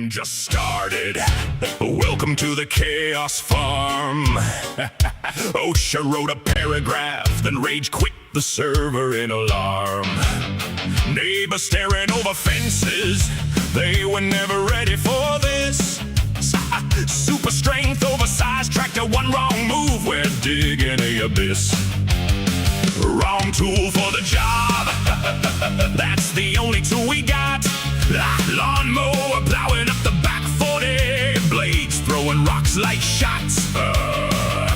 game just started. Welcome to the Chaos Farm. OSHA wrote a paragraph, then rage quit the server in alarm. Neighbors staring over fences, they were never ready for this. Super strength, oversized tractor, one wrong move, we're digging a abyss. Wrong tool for the job, that's the only tool we got. Lawnmower plowing up the back 40, blades throwing rocks like shots.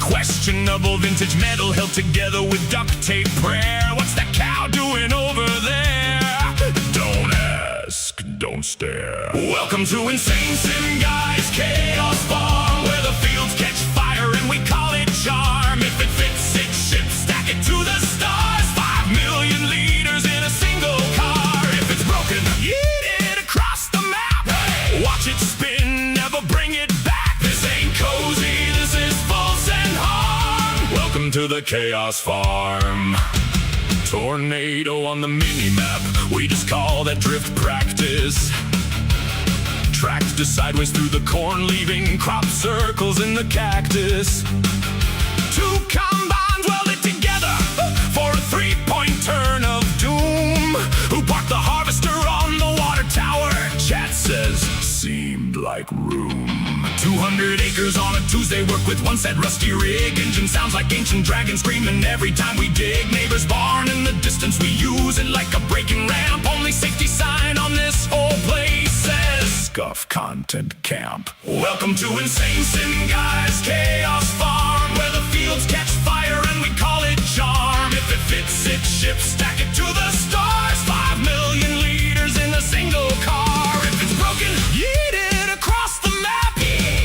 Questionable vintage metal held together with duct tape prayer. What's that cow doing over there? Don't ask, don't stare. Welcome to Insane Sim Guys Chaos Farm, where the fields catch fire and we call it charm. If it fits, it ships, stack it to the stars. 5 million liters in a single car. If it's broken, yeet it across the map. Hey! Watch it spin, never bring it back. This ain't cozy, this is false and harm. Welcome to the Chaos Farm. Tornado on the mini-map, we just call that drift practice. Tracks to sideways through the corn, leaving crop circles in the cactus. Two combines welded together for a 3-point turn of doom. Who parked the harvester on the water tower? Chat says, seemed like room. 200 acres on a Tuesday, work with one set rusty rig. Engine sounds like ancient dragon screaming every time we dig. Neighbor's barn in the distance, we use it like a braking ramp. Only safety sign on this whole place says Scuff Content Camp. Welcome to Insane Sim Guys Chaos Farm, where the fields catch fire and we call it charm. If it fits, it ships, stack it to the stars. 5 million liters in a single car. If it's broken, yeet it across the map.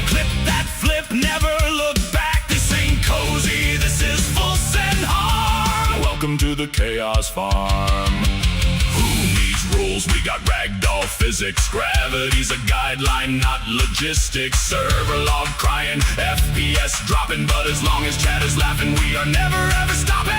Clip that flip, never look back. This ain't cozy, this is full send harm. Welcome to the Chaos Farm. Who needs rules? We got ragdoll physics. Gravity's a guideline, not logistics. Server log crying, FPS dropping, but as long as chat is laughing, we are never ever stopping.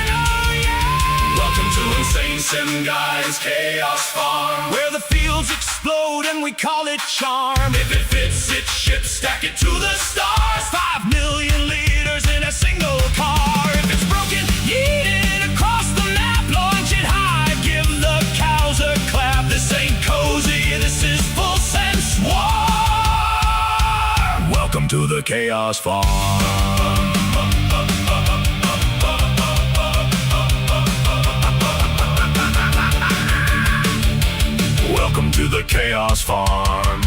Oh yeah! Welcome to Insane Sim Guys Chaos Farm, where the fields explode and we call it charm. If it fits, it ships, stack it to the stars. 5 million liters in a single car. If it's broken, yeet it across the map. Launch it high, give the cows a clap. This ain't cozy, this is full sense war. Welcome to the Chaos Farm. Welcome to the Chaos Farm.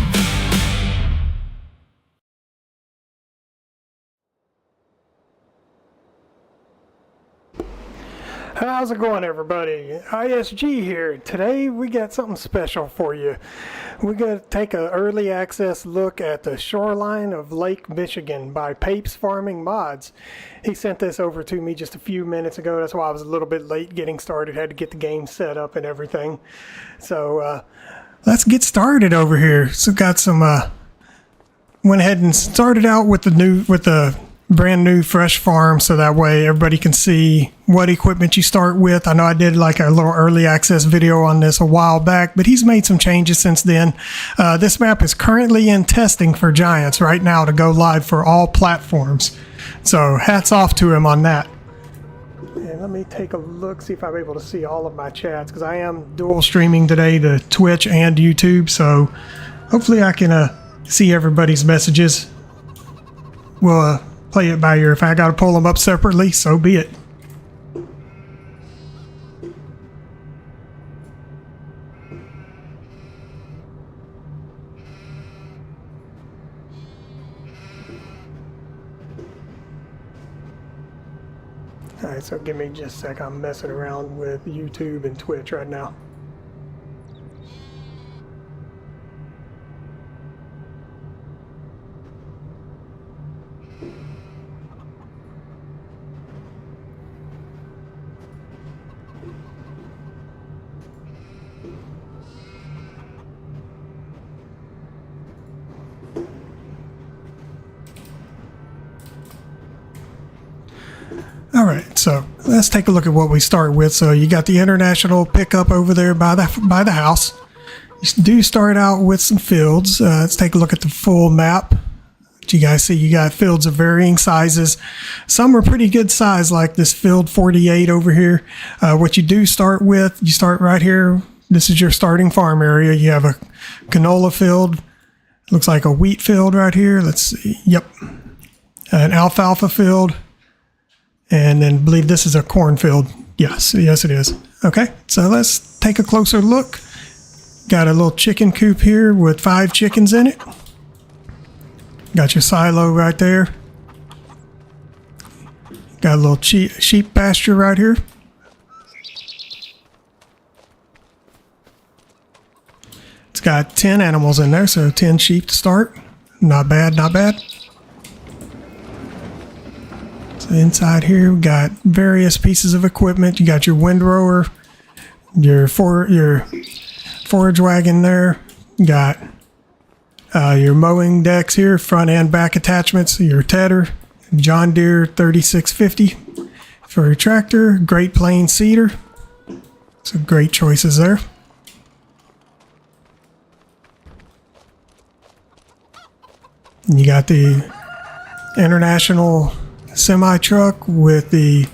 How's it going, everybody? ISG here. Today we got something special for you. We're going to take an early access look at the Shoreline of Lake Michigan by Papes Farming Mods. He sent this over to me just a few minutes ago. That's why I was a little bit late getting started. Had to get the game set up and everything. So let's get started over here. So got some went ahead and started out with the brand new fresh farm, so that way everybody can see what equipment you start with. I know I did like a little early access video on this a while back, but he's made some changes since then. This map is currently in testing for Giants right now to go live for all platforms. So hats off to him on that. And let me take a look, see if I'm able to see all of my chats, because I am dual streaming today to Twitch and YouTube, so hopefully I can see everybody's messages. We'll play it by ear. If I got to pull them up separately, so be it. Alright, so give me just a sec. I'm messing around with YouTube and Twitch right now. All right, so let's take a look at what we start with. So you got the international pickup over there by the house. You do start out with some fields. Let's take a look at the full map. You guys see you got fields of varying sizes. Some are pretty good size, like this field 48 over here. What you do start with, you start right here. This is your starting farm area. You have a canola field. Looks like a wheat field right here. Let's see. Yep. An alfalfa field. And then I believe this is a corn field. Yes, yes it is. Okay, so let's take a closer look. Got a little chicken coop here with 5 chickens in it. Got your silo right there. Got a little sheep pasture right here. It's got 10 animals in there, so 10 sheep to start. Not bad, not bad. So inside here, we got various pieces of equipment. You got your windrower, your forage wagon there. You got your mowing decks here, front and back attachments, your tedder, John Deere 3650 for your tractor, Great Plains cedar. So great choices there. And you got the International semi truck with the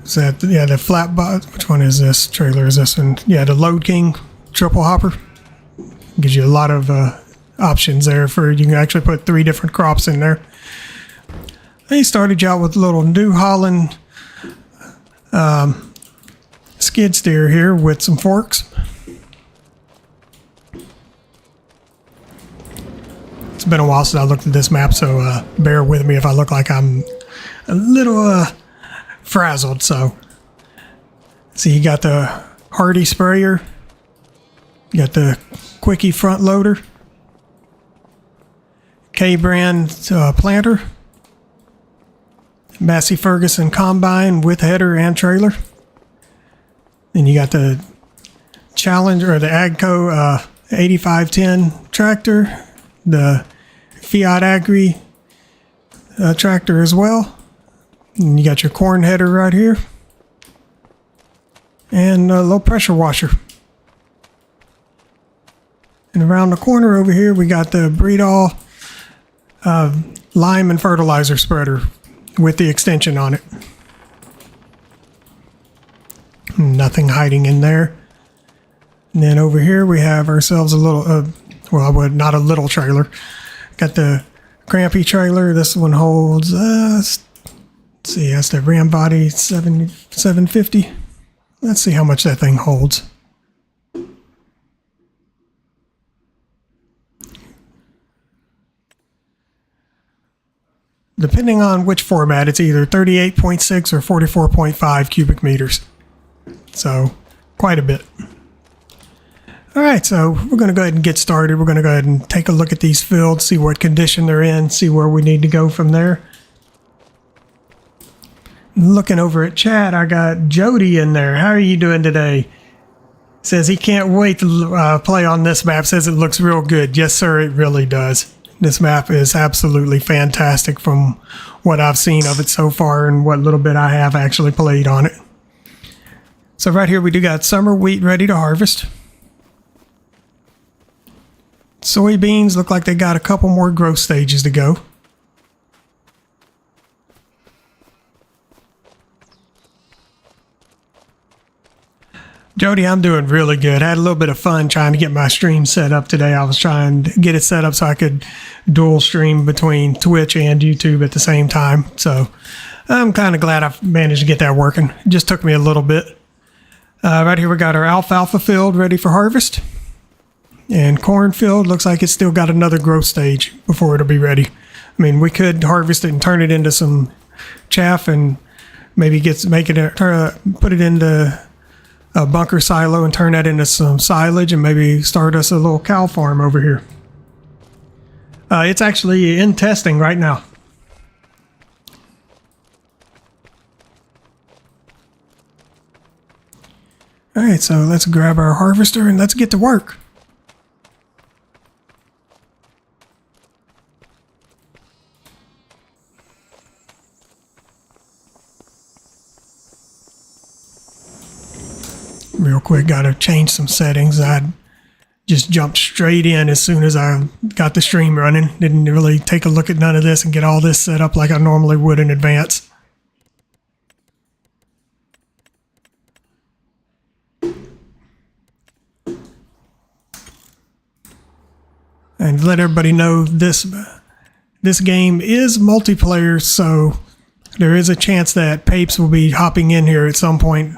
the flat box. Which one is this trailer? Is this one? Yeah, the Load King triple hopper. Gives you a lot of options there for you can actually put 3 different crops in there. They started you out with a little New Holland skid steer here with some forks. It's been a while since I looked at this map, so bear with me if I look like I'm a little frazzled. So, see, you got the Hardy sprayer, you got the Quickie front loader, K-brand planter, Massey Ferguson combine with header and trailer. Then you got the Challenger or the Agco 8510 tractor, the Fiat Agri tractor as well. And you got your corn header right here. And a low pressure washer. And around the corner over here, we got the Breedall lime and fertilizer spreader with the extension on it. Nothing hiding in there. And then over here, we have ourselves a little, well, not a little trailer. Got the Crampy trailer. This one holds, let's see, that's the Ram Body 750. Let's see how much that thing holds. Depending on which format, it's either 38.6 or 44.5 cubic meters. So, quite a bit. All right, so we're going to go ahead and get started. We're going to go ahead and take a look at these fields, see what condition they're in, see where we need to go from there. Looking over at chat, I got Jody in there. How are you doing today? Says he can't wait to play on this map. Says it looks real good. Yes, sir, it really does. This map is absolutely fantastic from what I've seen of it so far and what little bit I have actually played on it. So right here we do got summer wheat ready to harvest. Soybeans look like they got a couple more growth stages to go. Jody, I'm doing really good. I had a little bit of fun trying to get my stream set up today. I was trying to get it set up so I could dual stream between Twitch and YouTube at the same time. So I'm kind of glad I managed to get that working. It just took me a little bit. Right here we got our alfalfa field ready for harvest. And cornfield looks like it's still got another growth stage before it'll be ready. I mean, we could harvest it and turn it into some chaff and maybe put it into a bunker silo and turn that into some silage and maybe start us a little cow farm over here. It's actually in testing right now. All right, so let's grab our harvester and let's get to work. Real quick, got to change some settings. I just jumped straight in as soon as I got the stream running. Didn't really take a look at none of this and get all this set up like I normally would in advance. And let everybody know this game is multiplayer, so there is a chance that Papes will be hopping in here at some point.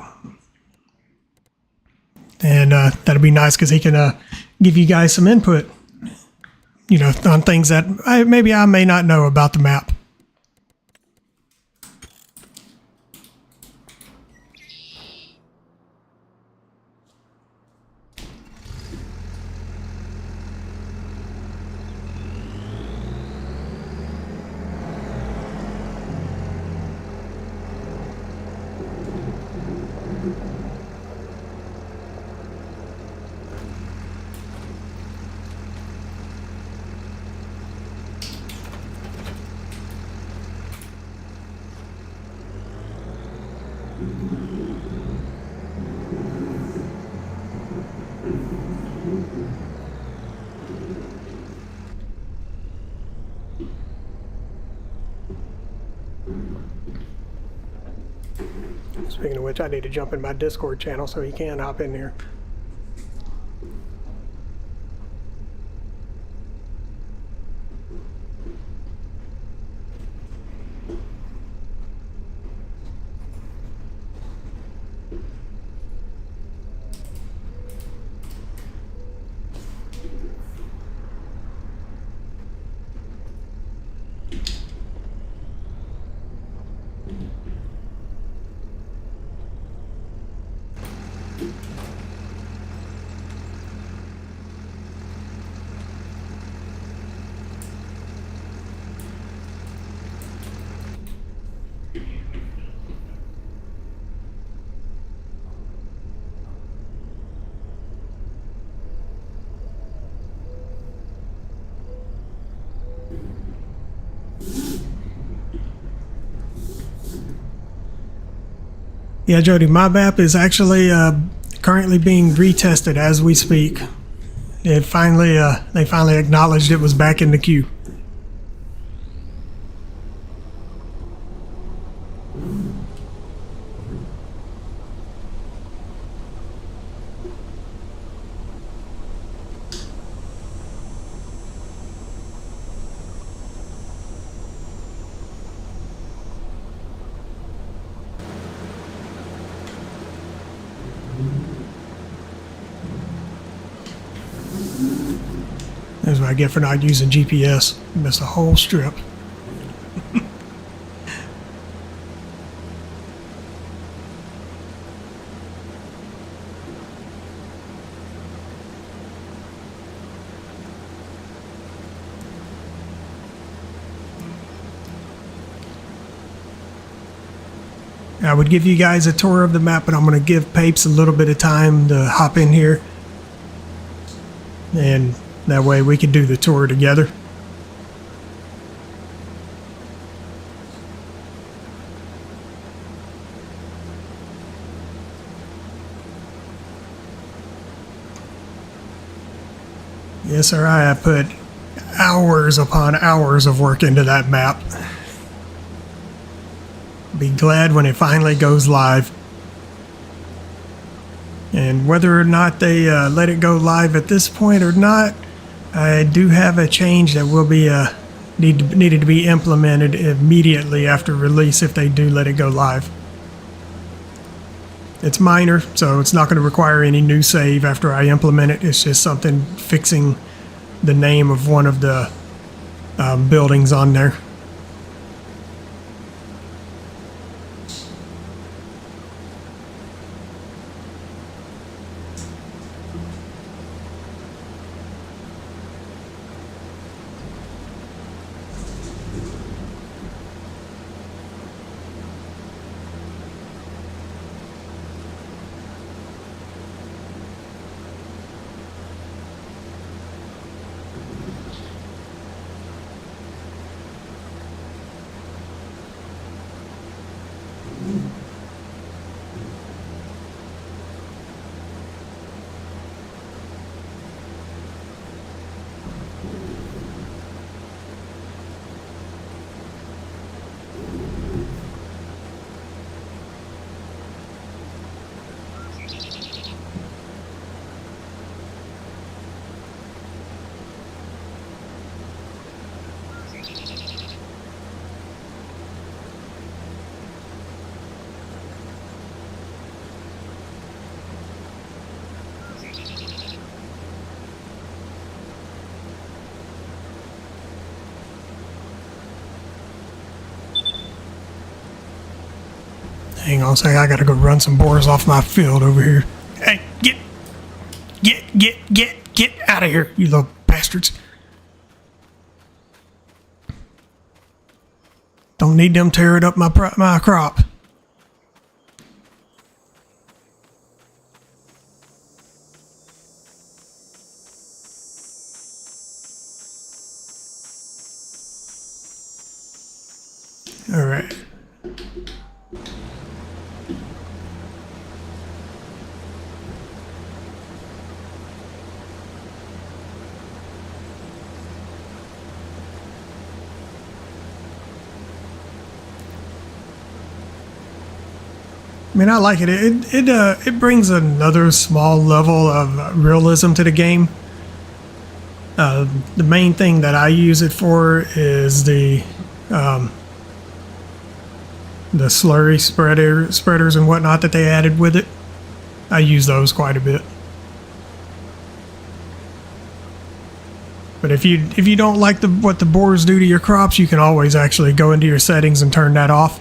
And that'll be nice because he can give you guys some input, you know, on things that maybe I may not know about the map. Speaking of which, I need to jump in my Discord channel so he can hop in here. Yeah, Jody, my map is actually currently being retested as we speak. They finally acknowledged it was back in the queue. That's what I get for not using GPS. Missed a whole strip. I would give you guys a tour of the map, but I'm going to give Papes a little bit of time to hop in here. And that way we can do the tour together. Yes, sir, I have put hours upon hours of work into that map. Be glad when it finally goes live. And whether or not they let it go live at this point or not, I do have a change that will be needed to be implemented immediately after release if they do let it go live. It's minor, so it's not going to require any new save after I implement it. It's just something fixing the name of one of the buildings on there. Hang on a second, I gotta go run some boars off my field over here. Hey, get out of here, you little bastards. Don't need them tearing up my crop. All right. I mean, I like it. It brings another small level of realism to the game. The main thing that I use it for is the slurry spreaders and whatnot that they added with it. I use those quite a bit. But if you don't like what the boars do to your crops, you can always actually go into your settings and turn that off.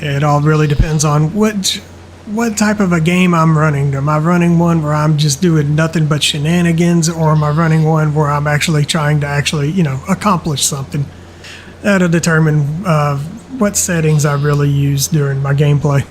It all really depends on what type of a game I'm running. Am I running one where I'm just doing nothing but shenanigans, or am I running one where I'm actually trying to accomplish something? That'll determine what settings I really use during my gameplay.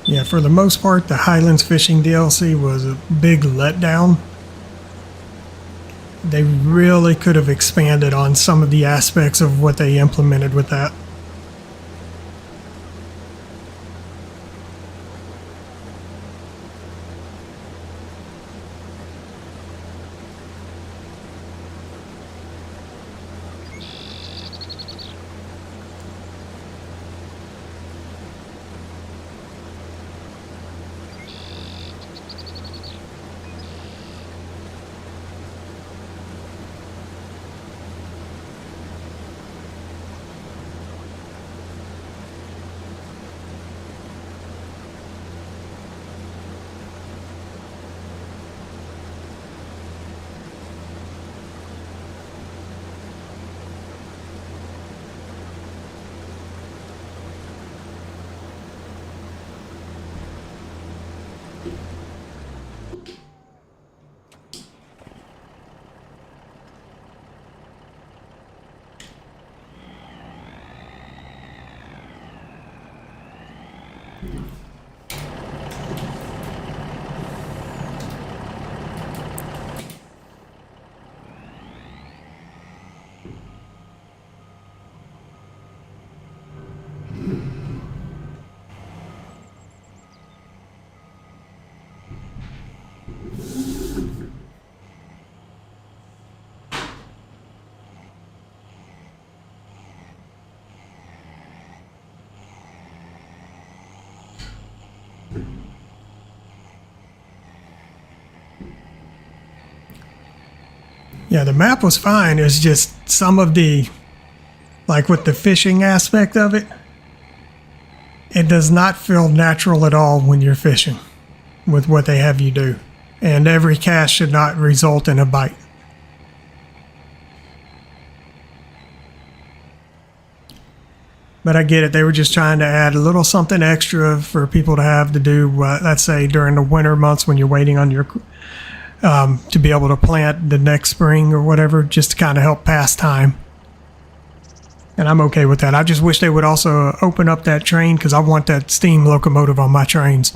Yeah, for the most part, the Highlands Fishing DLC was a big letdown. They really could have expanded on some of the aspects of what they implemented with that. Yeah, the map was fine. It's just some of the, like with the fishing aspect of it, it does not feel natural at all when you're fishing with what they have you do. And every cast should not result in a bite. But I get it. They were just trying to add a little something extra for people to have to do, let's say, during the winter months when you're waiting on your to be able to plant the next spring or whatever, just to kind of help pass time. And I'm okay with that. I just wish they would also open up that train because I want that steam locomotive on my trains.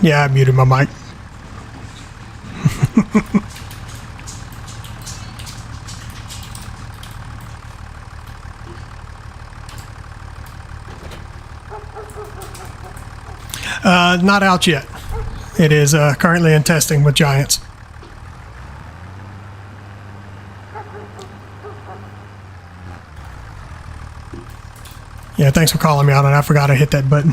Yeah, I muted my mic. Not out yet. It is currently in testing with Giants. Yeah, thanks for calling me out, and I forgot I hit that button.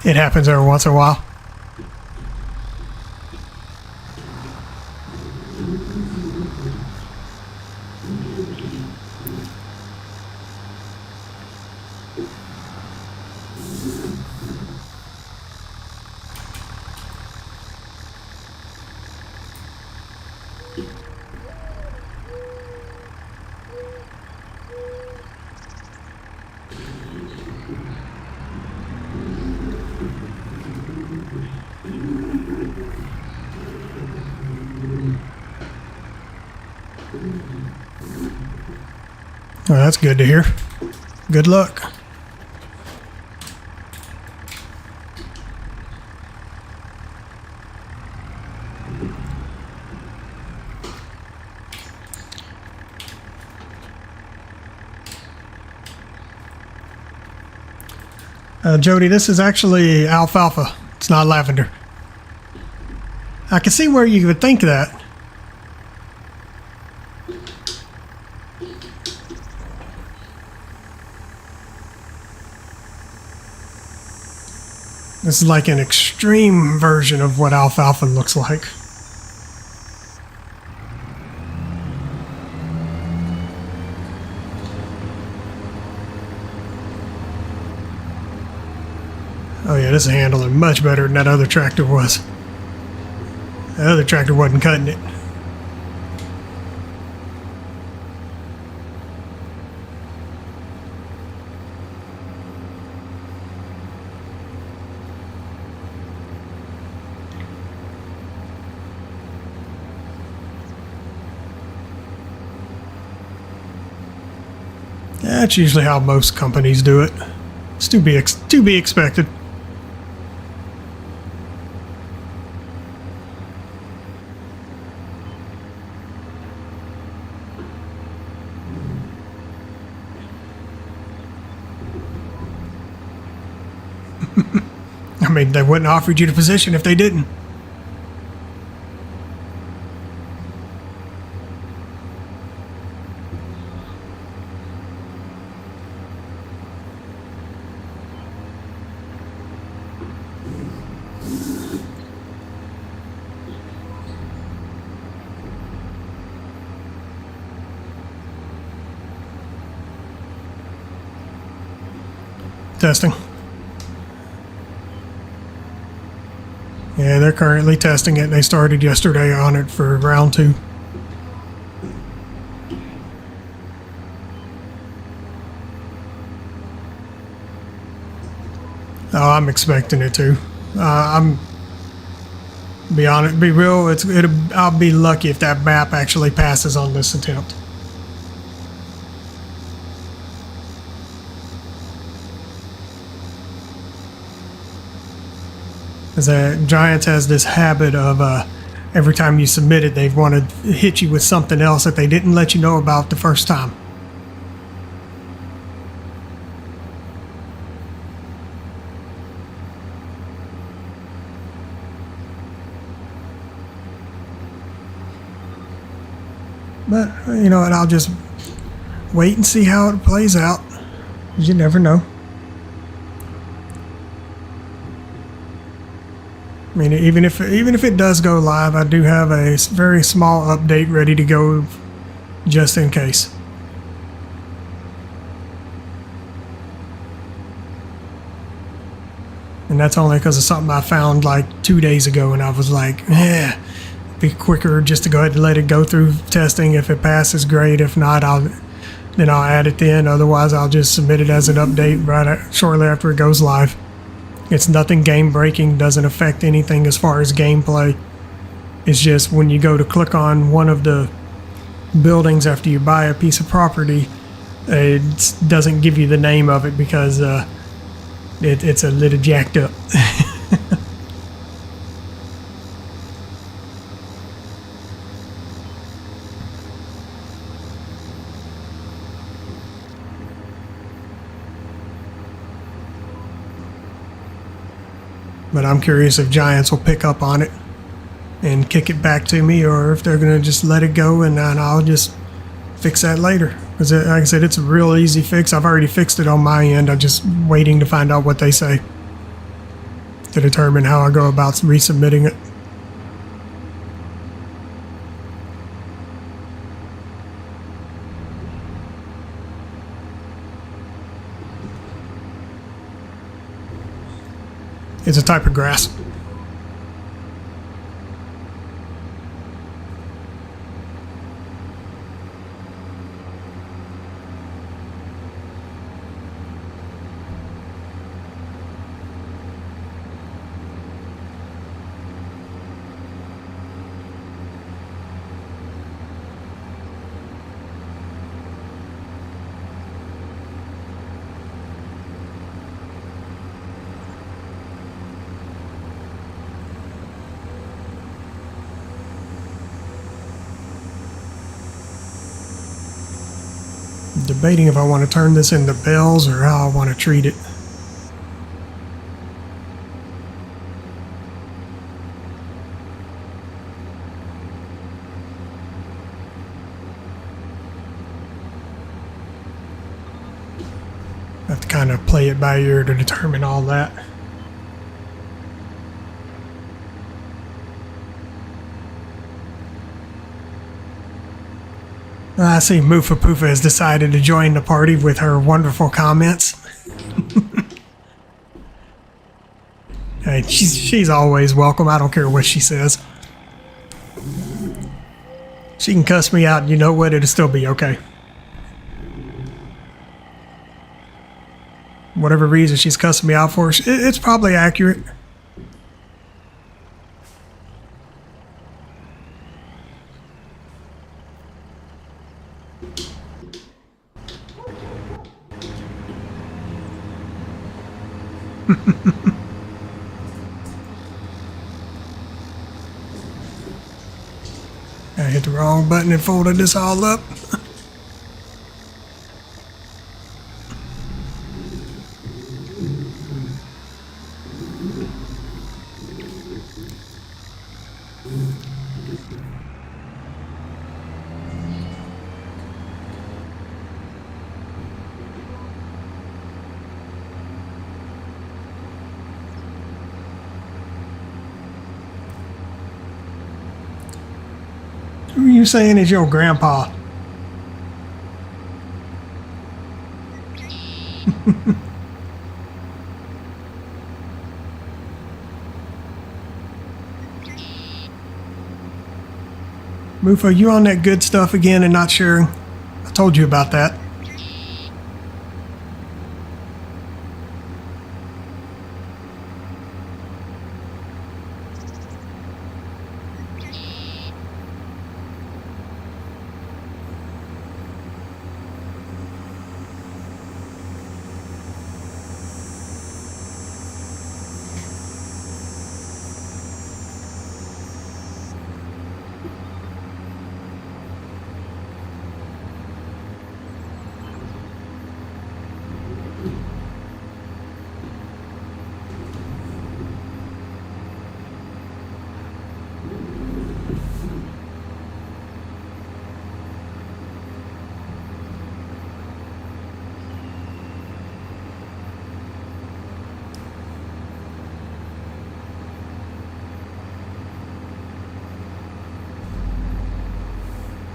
It happens every once in a while. Well, that's good to hear. Good luck. Jody, this is actually alfalfa. It's not lavender. I can see where you would think that. This is like an extreme version of what alfalfa looks like. Oh yeah, this is handling much better than that other tractor was. The other tractor wasn't cutting it. That's usually how most companies do it. It's to be expected. I mean, they wouldn't have offered you the position if they didn't. Testing. Yeah, they're currently testing it. They started yesterday on it for round 2. Oh, I'm expecting it to. Be honest, be real. I'll be lucky if that map actually passes on this attempt. Because Giants has this habit of every time you submit it, they want to hit you with something else that they didn't let you know about the first time. But, you know what, I'll just wait and see how it plays out. You never know. I mean, even if it does go live, I do have a very small update ready to go just in case. And that's only because of something I found like 2 days ago, and I was like, it'd be quicker just to go ahead and let it go through testing. If it passes, great. If not, then I'll add it in. Otherwise, I'll just submit it as an update shortly after it goes live. It's nothing game breaking, doesn't affect anything as far as gameplay. It's just when you go to click on one of the buildings after you buy a piece of property, it doesn't give you the name of it because it It's a little jacked up. But I'm curious if Giants will pick up on it and kick it back to me, or if they're going to just let it go and then I'll just fix that later. Because like I said, it's a real easy fix. I've already fixed it on my end. I'm just waiting to find out what they say to determine how I go about resubmitting it. It's a type of grass. Debating if I want to turn this into bells or how I want to treat it. I have to kind of play it by ear to determine all that. I see Moofa Poofa has decided to join the party with her wonderful comments. Hey, she's always welcome. I don't care what she says. She can cuss me out, and you know what? It'll still be okay. Whatever reason she's cussing me out for, it's probably accurate. I hit the wrong button and folded this all up. Who are you saying is your grandpa? Mufo, you on that good stuff again and not sharing? I told you about that.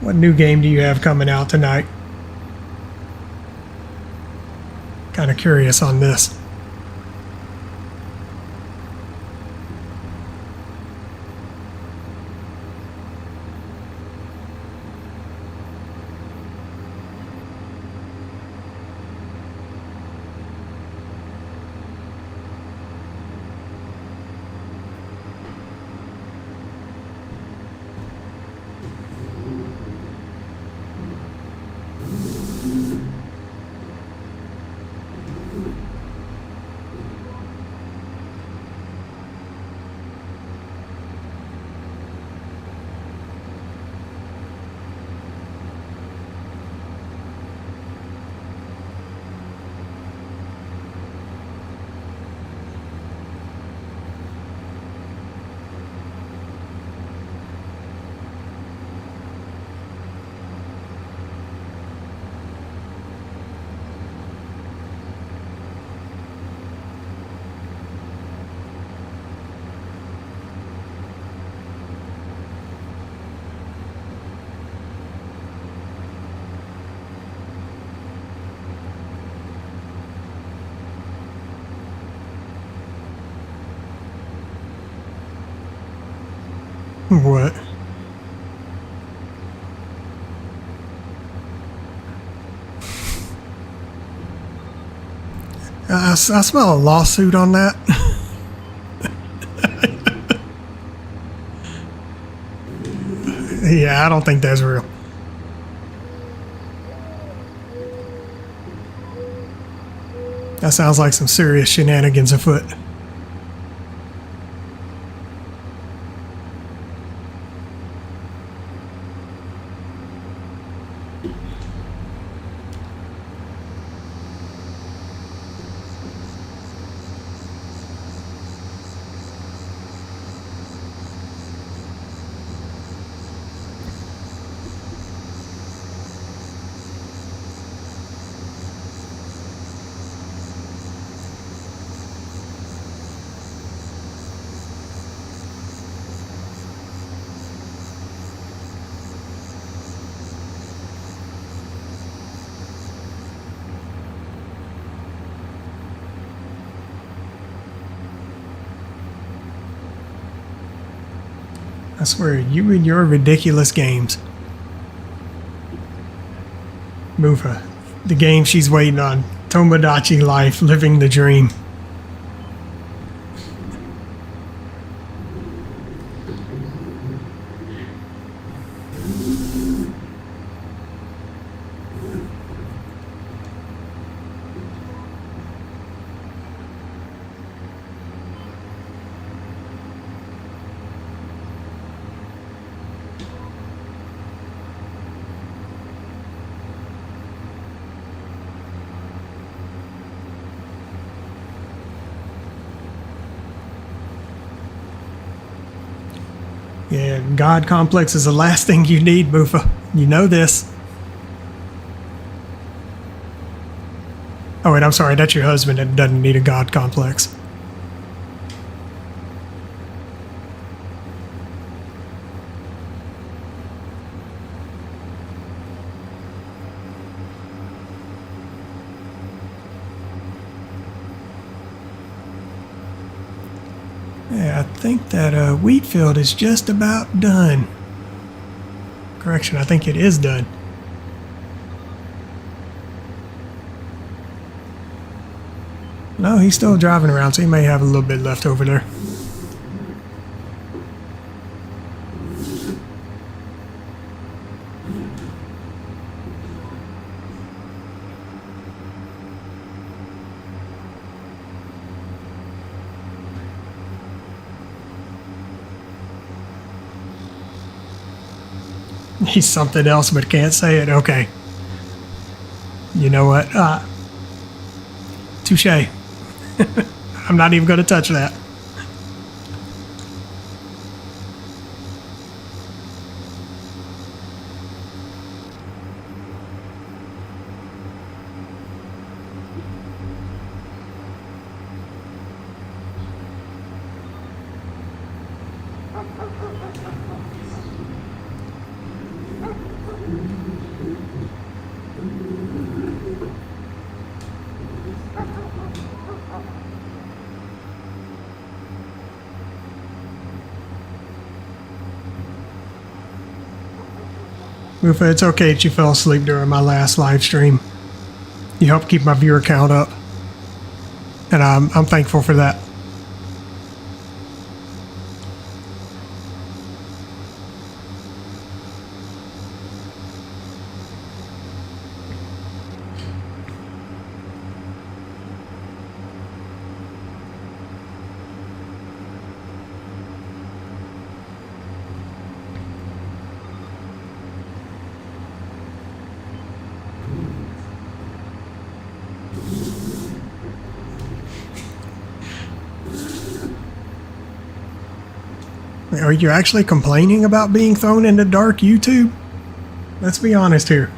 What new game do you have coming out tonight? Kind of curious on this. What? I smell a lawsuit on that. Yeah, I don't think that's real. That sounds like some serious shenanigans afoot. I swear, you and your ridiculous games. Mufa, the game she's waiting on. Tomodachi Life, living the dream. Yeah, God complex is the last thing you need, Mufa. You know this. Oh wait, I'm sorry, that's your husband that doesn't need a God complex. Yeah, I think that wheat field is just about done. Correction, I think it is done. No, he's still driving around, so he may have a little bit left over there. He's something else but can't say it. Okay. You know what? Touche. I'm not even going to touch that. Mufa, it's okay that you fell asleep during my last live stream. You helped keep my viewer count up, and I'm thankful for that. Are you actually complaining about being thrown into dark YouTube? Let's be honest here.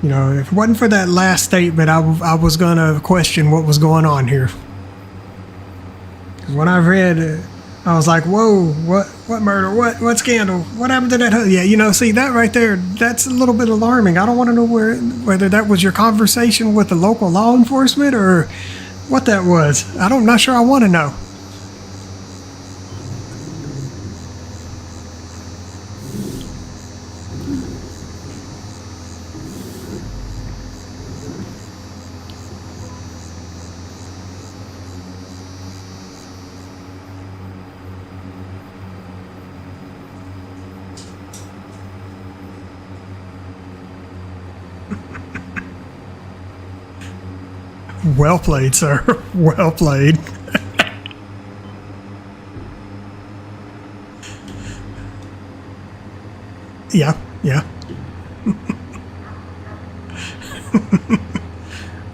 You know, if it wasn't for that last statement, I was gonna question what was going on here. 'Cause when I read, I was like, "Whoa, what murder? What scandal? What happened to that?" Yeah, you know, see that right there. That's a little bit alarming. I don't want to know whether that was your conversation with the local law enforcement or what that was. I'm not sure I want to know. Well played, sir. Well played. Yeah, yeah.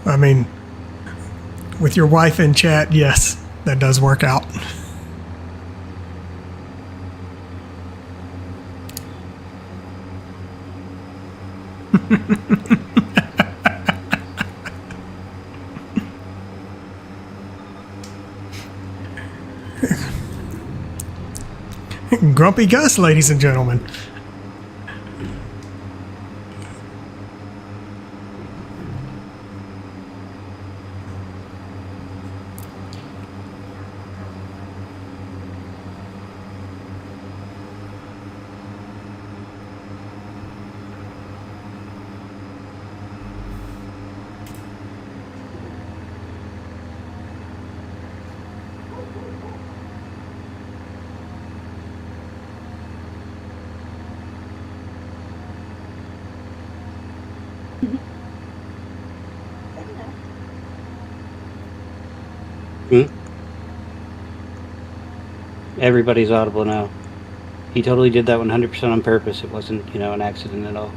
I mean, with your wife in chat, yes, that does work out. Grumpy Gus, ladies and gentlemen. Everybody's audible now. He totally did that 100% on purpose. It wasn't, an accident at all.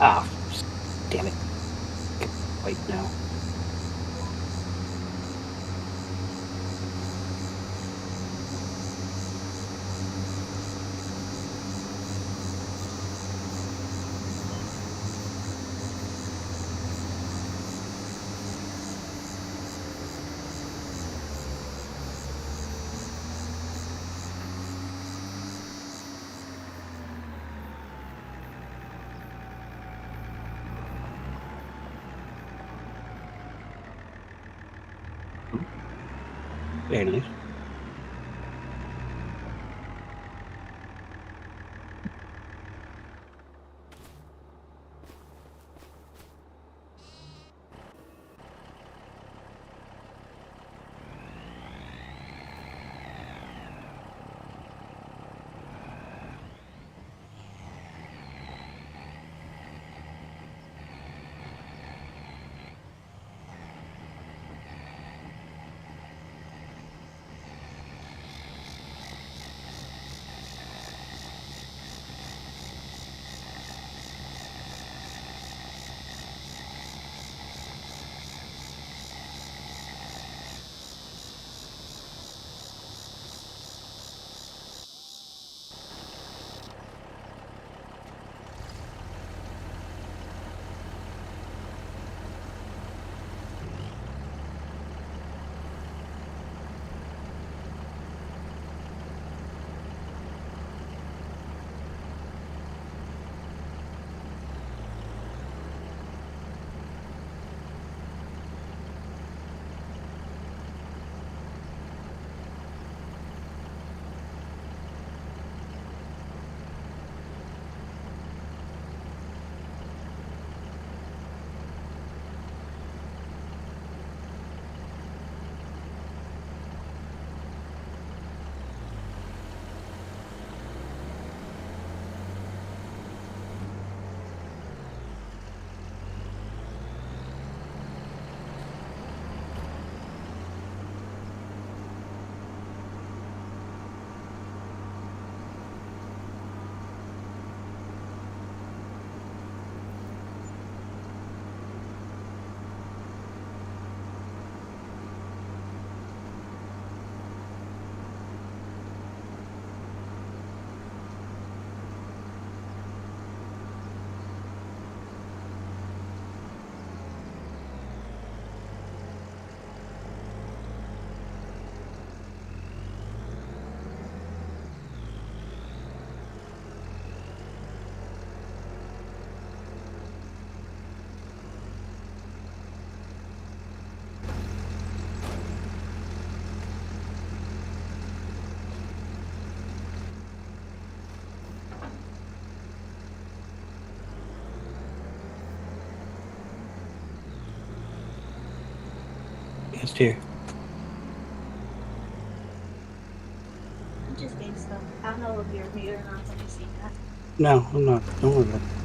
Ah, damn it. Wait, no. Very nice. podcast here. You just gave stuff. I don't know if you're muted or not. Have you seen that? No, I'm not. Don't worry about it.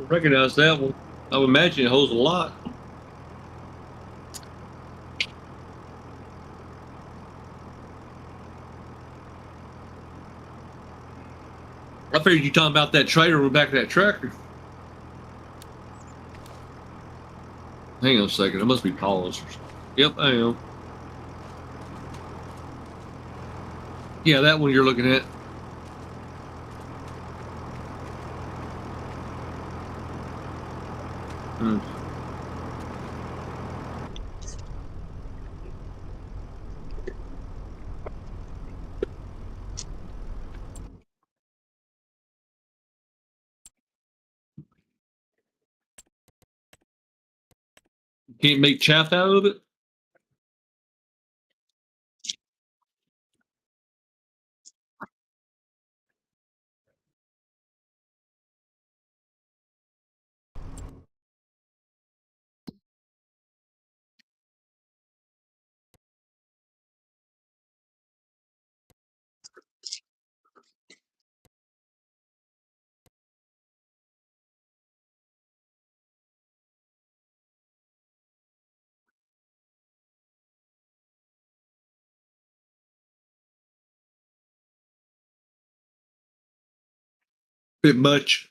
recognize that one. I would imagine it holds a lot. I figured you talking about that trailer on the back of that tractor. Hang on a second. It must be Paul's. Yep, I am. Yeah, that one you're looking at. Hmm. Can't make chaff out of it? Bit much.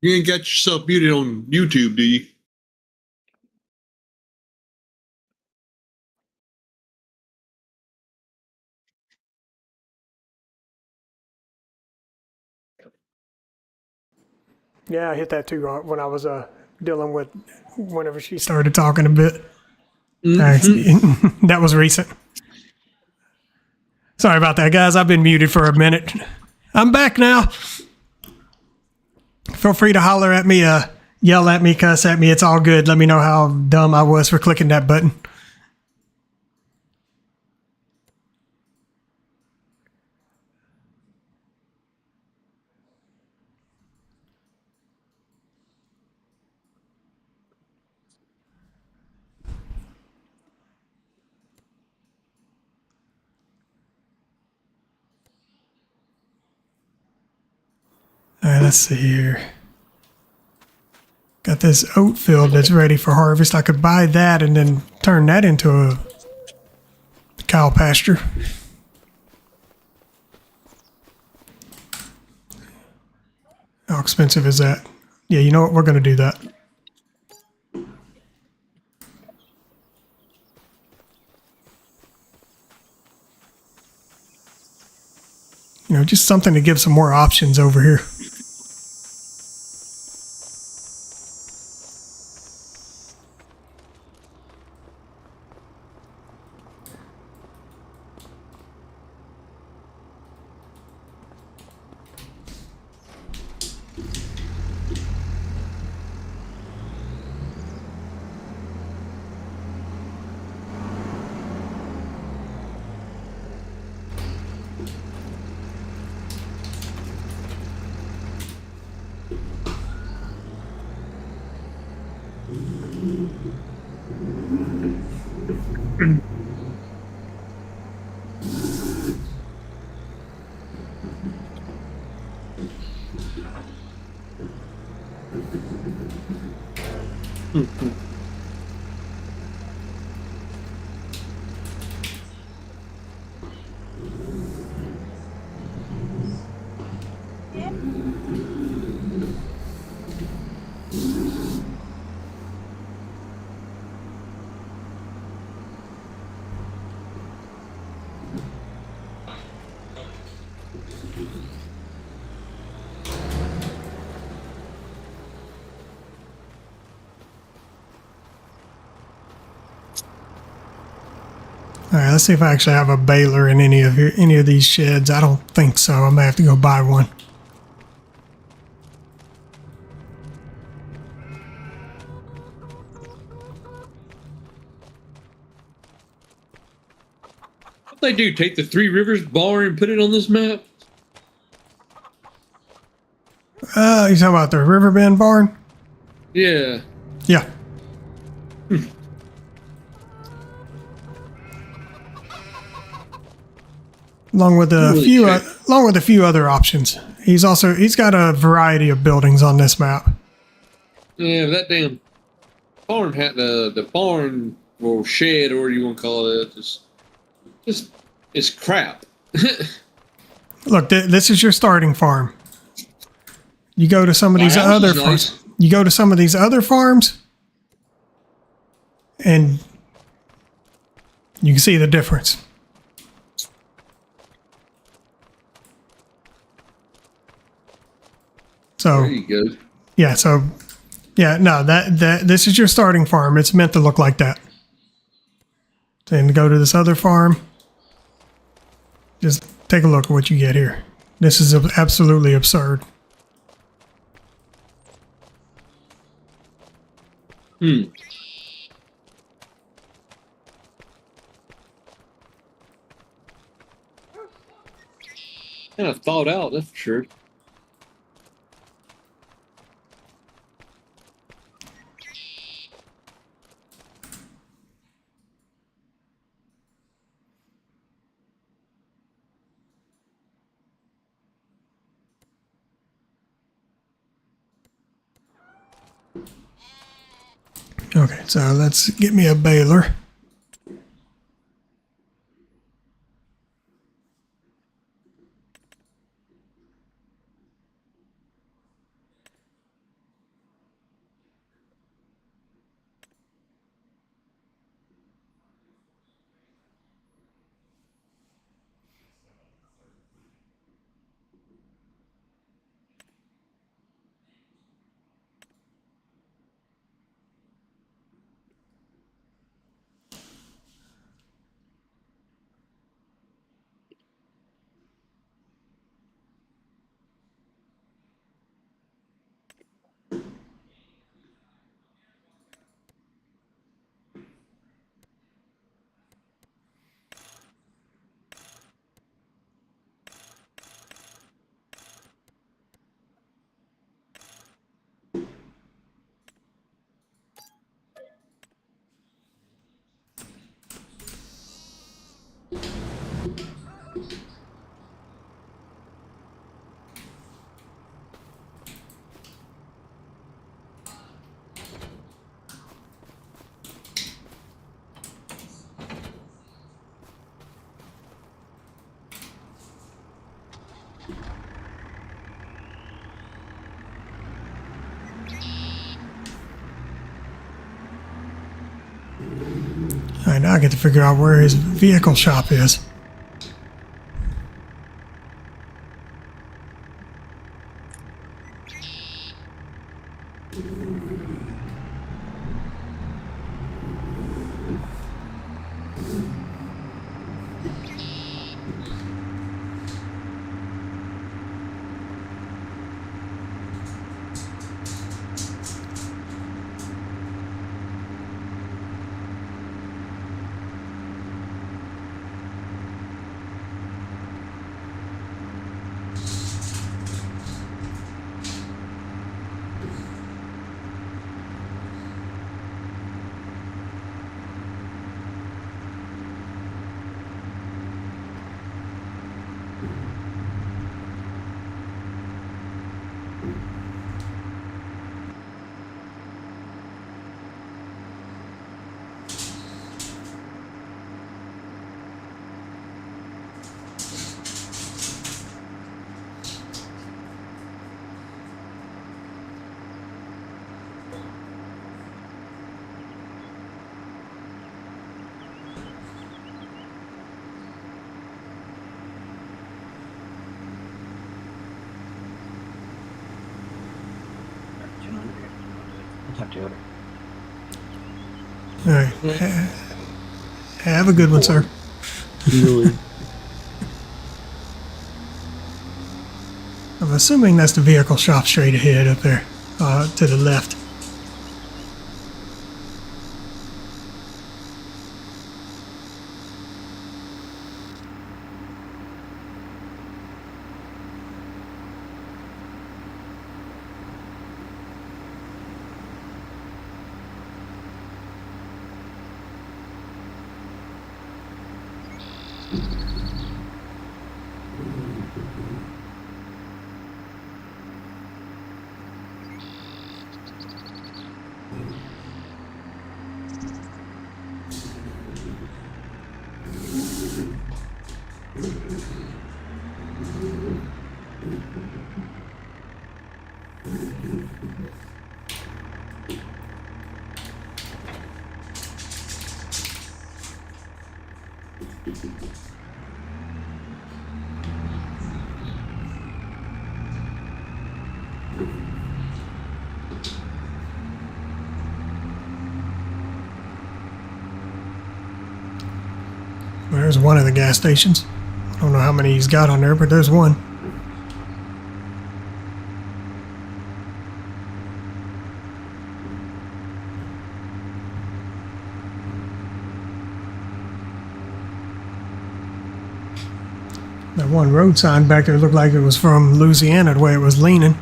You ain't got yourself muted on YouTube, do you? Yeah, I hit that too when I was dealing with whenever she started talking a bit. That was recent. Sorry about that, guys. I've been muted for a minute. I'm back now. Feel free to holler at me, yell at me, cuss at me. It's all good. Let me know how dumb I was for clicking that button. All right, let's see here. Got this oat field that's ready for harvest. I could buy that and then turn that into a cow pasture. How expensive is that? Yeah, you know what? We're going to do that. You know, just something to give some more options over here. All right, let's see if I actually have a baler in any of these sheds. I don't think so. I'm gonna have to go buy one. What they do? Take the Three Rivers bar and put it on this map? You talking about the Riverbend barn? Yeah. Yeah. Along with a few other options. He's got a variety of buildings on this map. Yeah, that damn barn had the barn or shed or whatever you want to call it. It's crap. Look, this is your starting farm. You go to some of these other farms. Nice. You go to some of these other farms, and you can see the difference. So there you go. Yeah. So yeah. No. That this is your starting farm. It's meant to look like that. And go to this other farm. Just take a look at what you get here. This is absolutely absurd. Kind of thought out, that's for sure. Okay, so let's get me a baler. All right, now I get to figure out where his vehicle shop is. I'll talk to you later. All right. Have a good one, sir. Really? I'm assuming that's the vehicle shop straight ahead up there, to the left. There's one of the gas stations. I don't know how many he's got on there, but there's one. That one road sign back there looked like it was from Louisiana, the way it was leaning.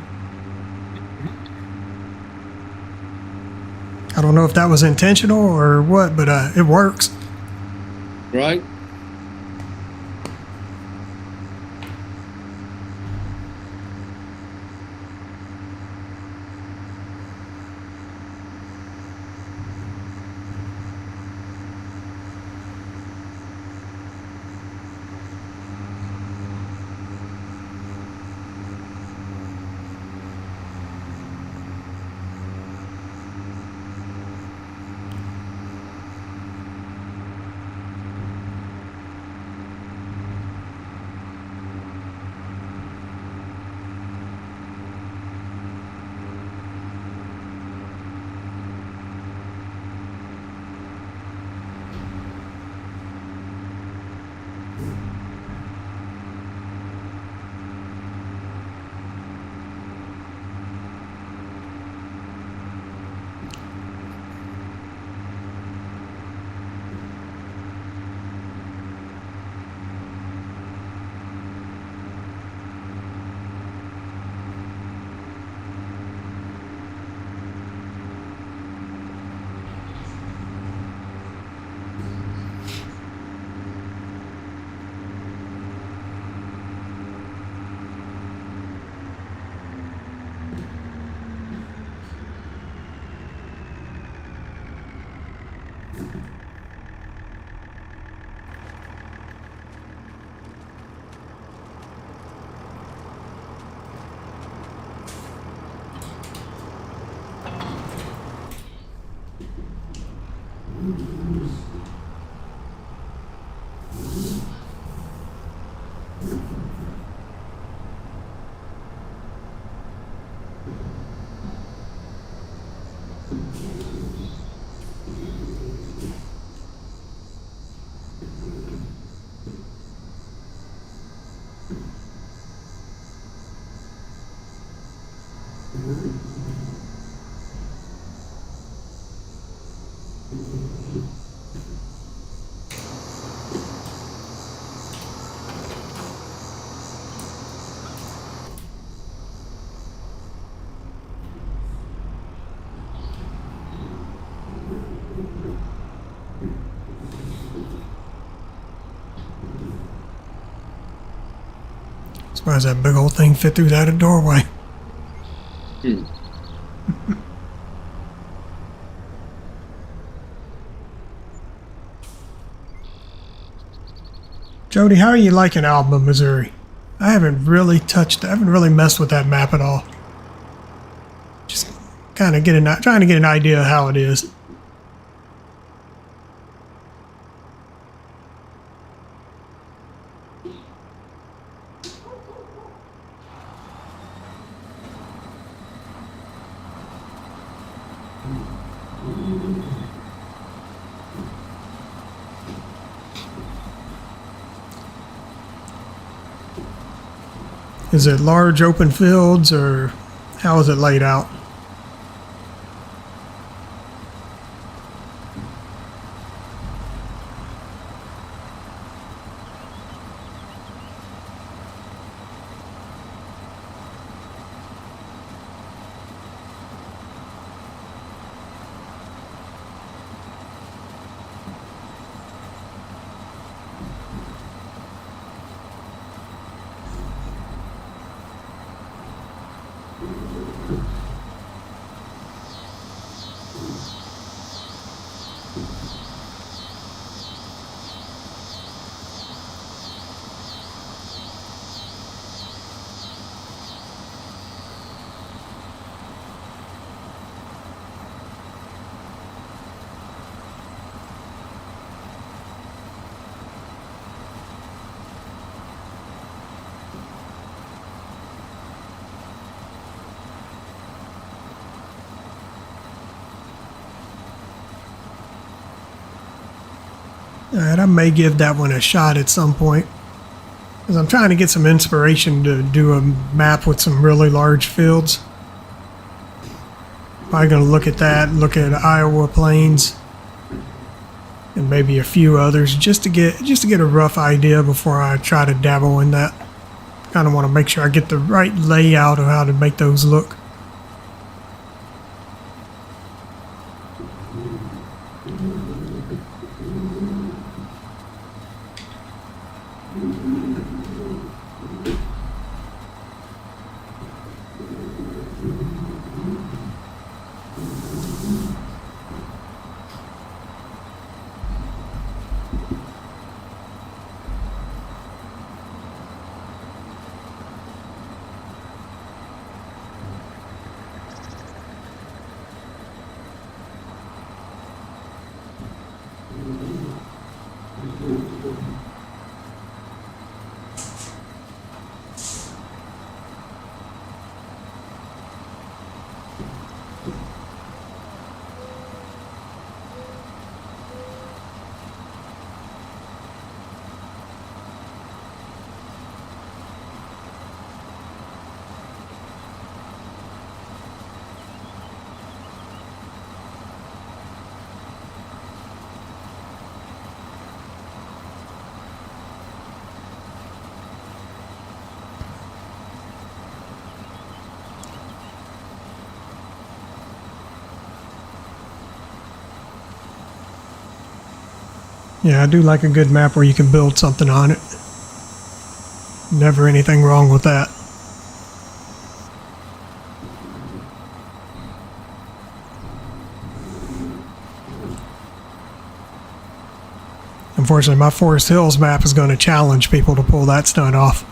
I don't know if that was intentional or what, but it works. Right? Surprised that big old thing fit through that doorway. Jody, how are you liking Alma, Missouri? I haven't really messed with that map at all. Just kind of trying to get an idea of how it is. Is it large open fields or how is it laid out? Alright, I may give that one a shot at some point. Because I'm trying to get some inspiration to do a map with some really large fields. Probably going to look at that, look at Iowa Plains, and maybe a few others just to get a rough idea before I try to dabble in that. Kind of want to make sure I get the right layout of how to make those look. Yeah, I do like a good map where you can build something on it. Never anything wrong with that. Unfortunately, my Forest Hills map is going to challenge people to pull that stunt off.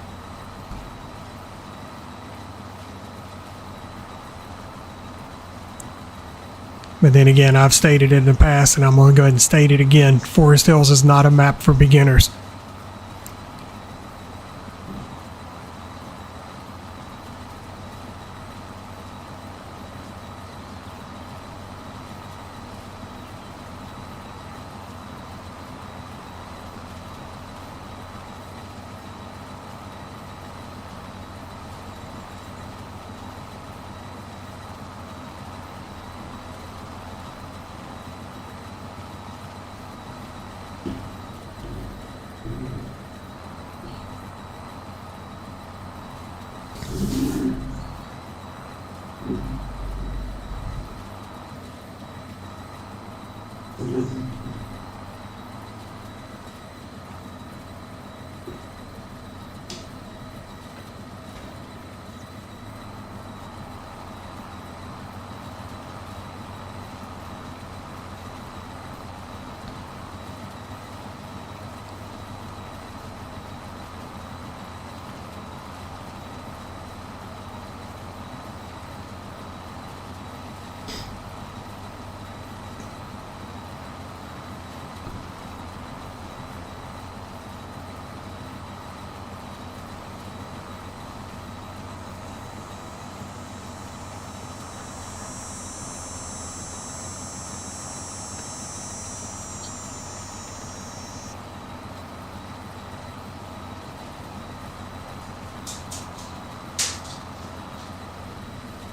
But then again, I've stated it in the past, and I'm going to go ahead and state it again. Forest Hills is not a map for beginners.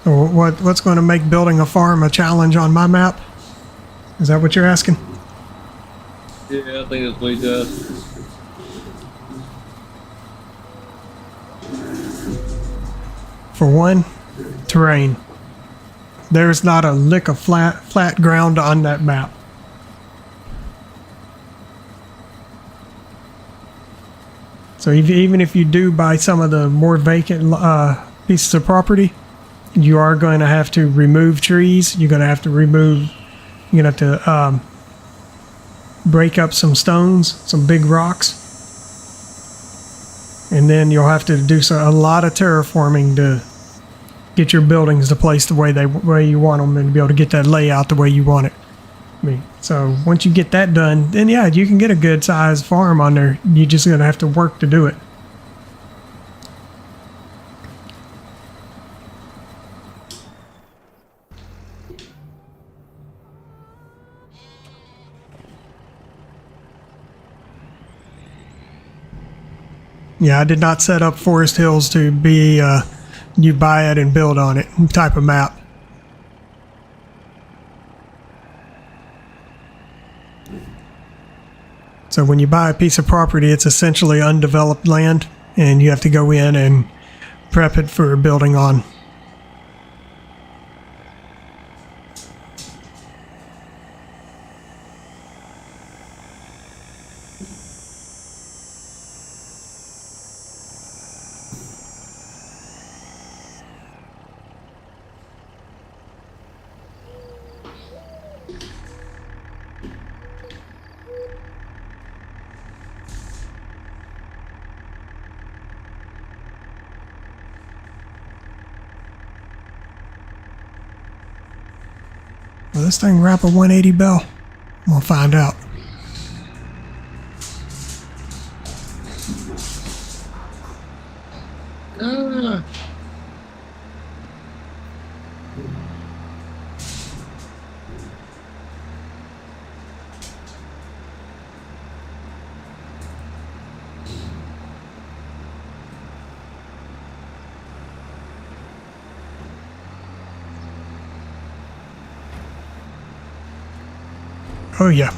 What's going to make building a farm a challenge on my map? Is that what you're asking? Yeah, I think that's what he does. For one, terrain. There's not a lick of flat ground on that map. So even if you do buy some of the more vacant pieces of property, you are going to have to remove trees. You're going to have to break up some stones, some big rocks. And then you'll have to do a lot of terraforming to get your buildings to place the way you want them and be able to get that layout the way you want it. So once you get that done, then yeah, you can get a good sized farm on there. You're just going to have to work to do it. Yeah, I did not set up Forest Hills to be you buy it and build on it type of map. So when you buy a piece of property, it's essentially undeveloped land, and you have to go in and prep it for building on. Will this thing wrap a 180 bell? We'll find out. Oh yeah.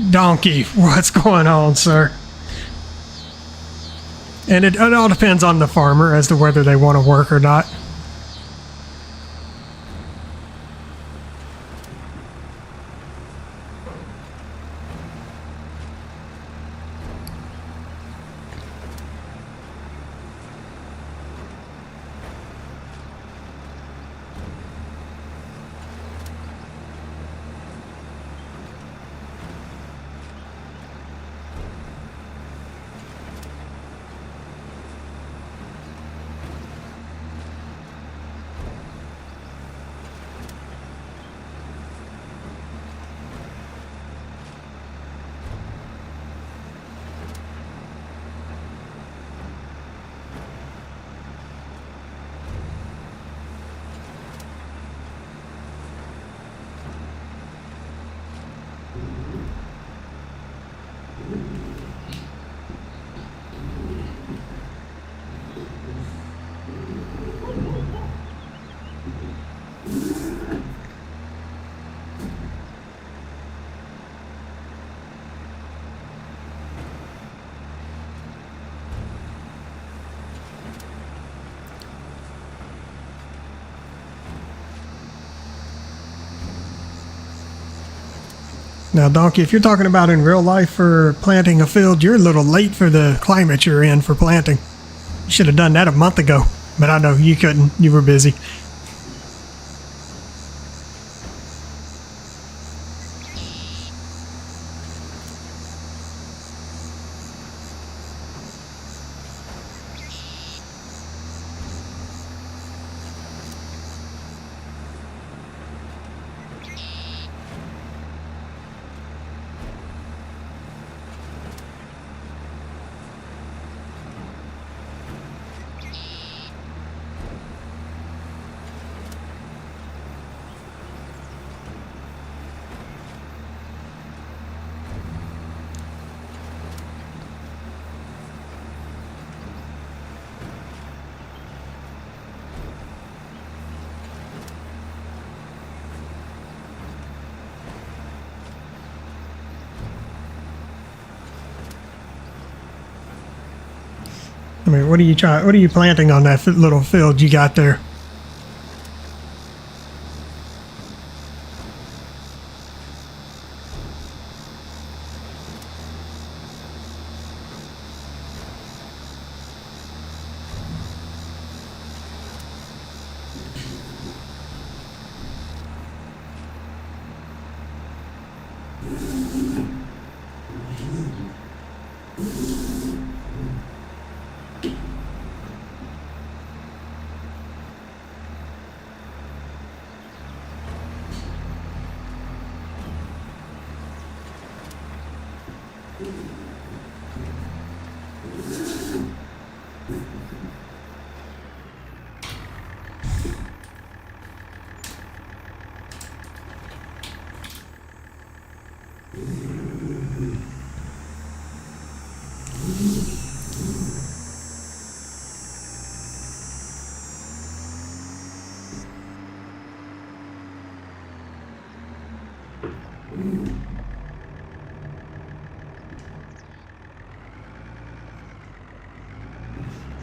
Donkey, what's going on, sir? And it all depends on the farmer as to whether they want to work or not. Now, Donkey, if you're talking about in real life for planting a field, you're a little late for the climate you're in for planting. You should have done that a month ago, but I know you couldn't. You were busy. I mean, what are you trying? What are you planting on that little field you got there?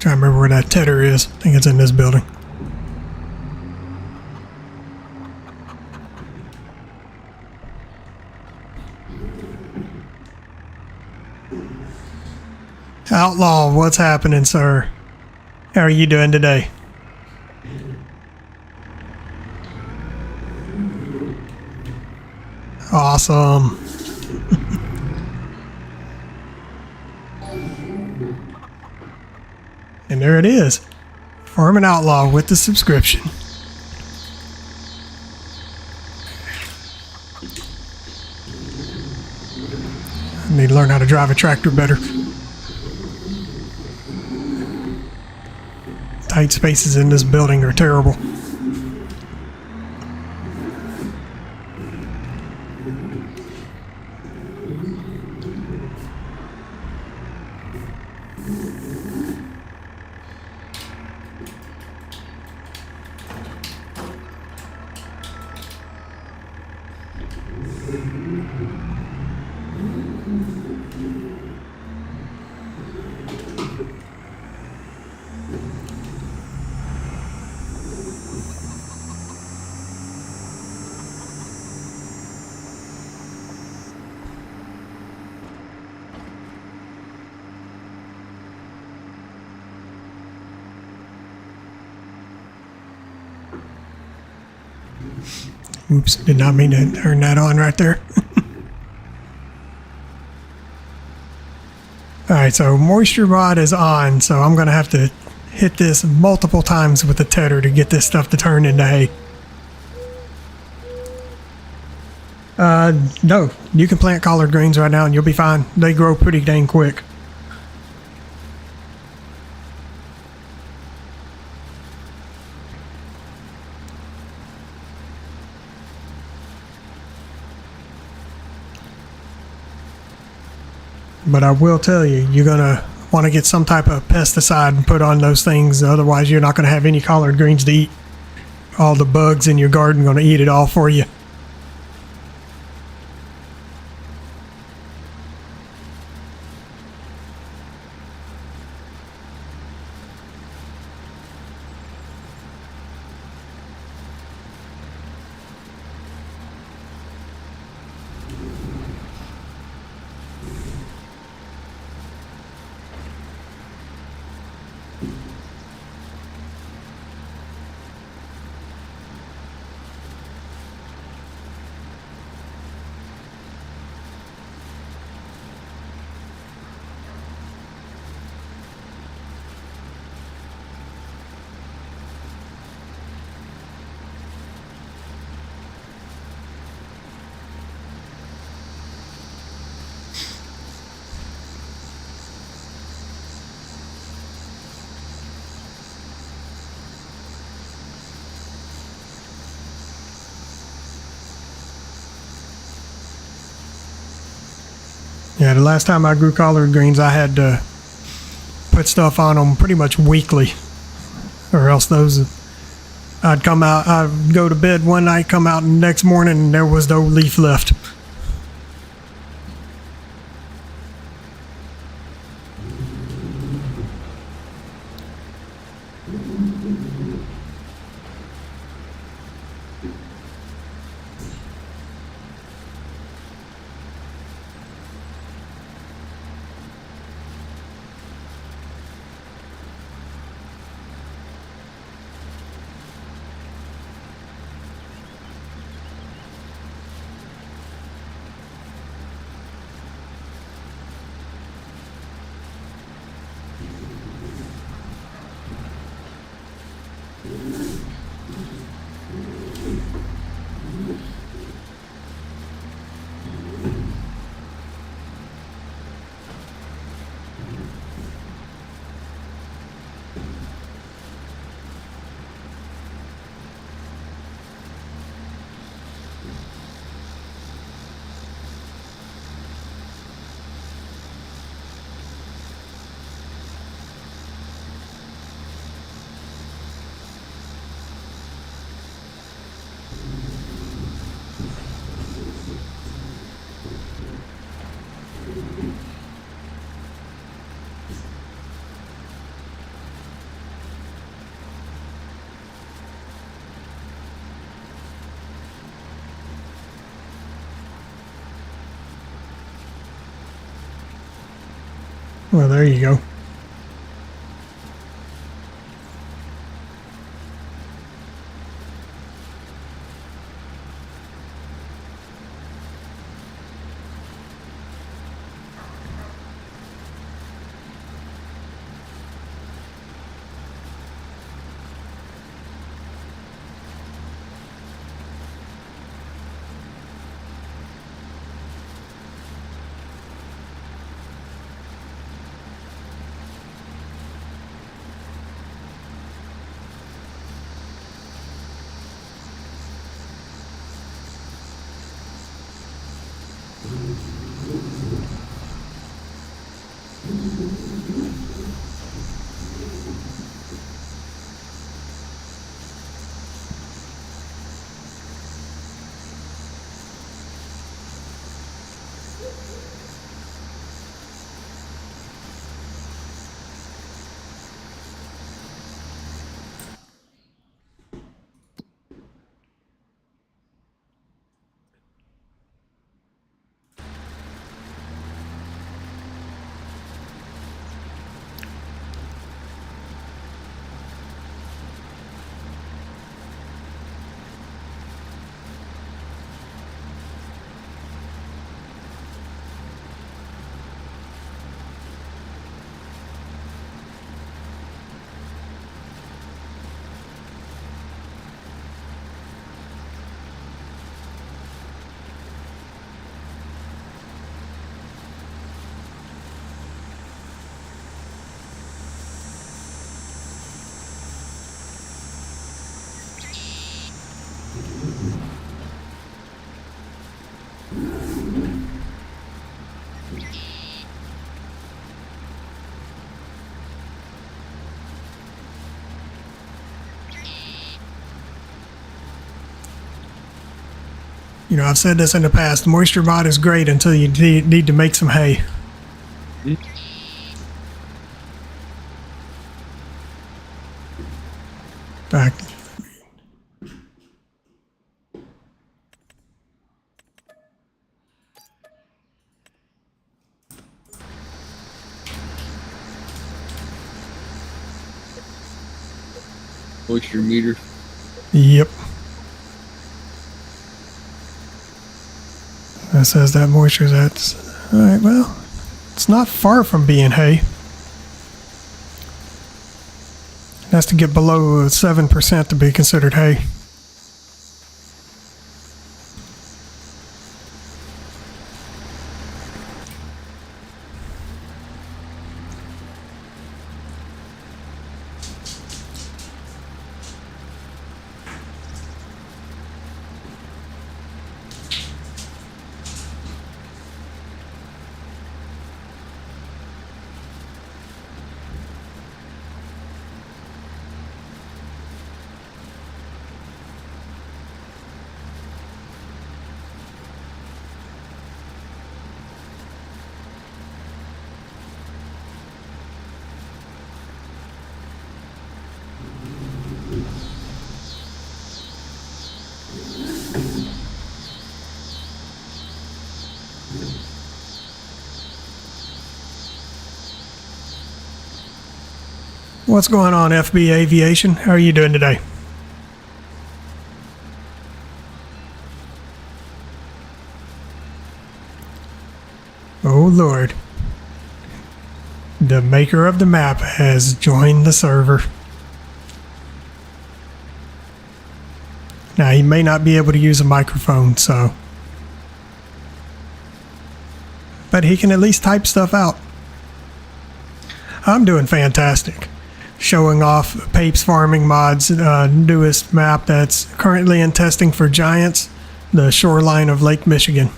Trying to remember where that tedder is. I think it's in this building. Outlaw, what's happening, sir? How are you doing today? Awesome. And there it is. Farming Outlaw with the subscription. I need to learn how to drive a tractor better. Tight spaces in this building are terrible. Oops, did not mean to turn that on right there. Alright, so moisture rod is on, so I'm going to have to hit this multiple times with the tedder to get this stuff to turn into hay. No, you can plant collard greens right now and you'll be fine. They grow pretty dang quick. But I will tell you, you're going to want to get some type of pesticide and put on those things. Otherwise, you're not going to have any collard greens to eat. All the bugs in your garden are going to eat it all for you. Yeah, the last time I grew collard greens, I had to put stuff on them pretty much weekly, or else I'd come out, I'd go to bed one night, come out the next morning, and there was no leaf left. Well, there you go. You know, I've said this in the past. The moisture mod is great until you need to make some hay. Back. Moisture meter. Yep. That says that moisture's at. Alright, well, it's not far from being hay. It has to get below 7% to be considered hay. What's going on, FB Aviation? How are you doing today? Oh Lord. The maker of the map has joined the server. Now, he may not be able to use a microphone, so... but he can at least type stuff out. I'm doing fantastic. Showing off Pape's Farming Mod's newest map that's currently in testing for Giants, the Shoreline of Lake Michigan.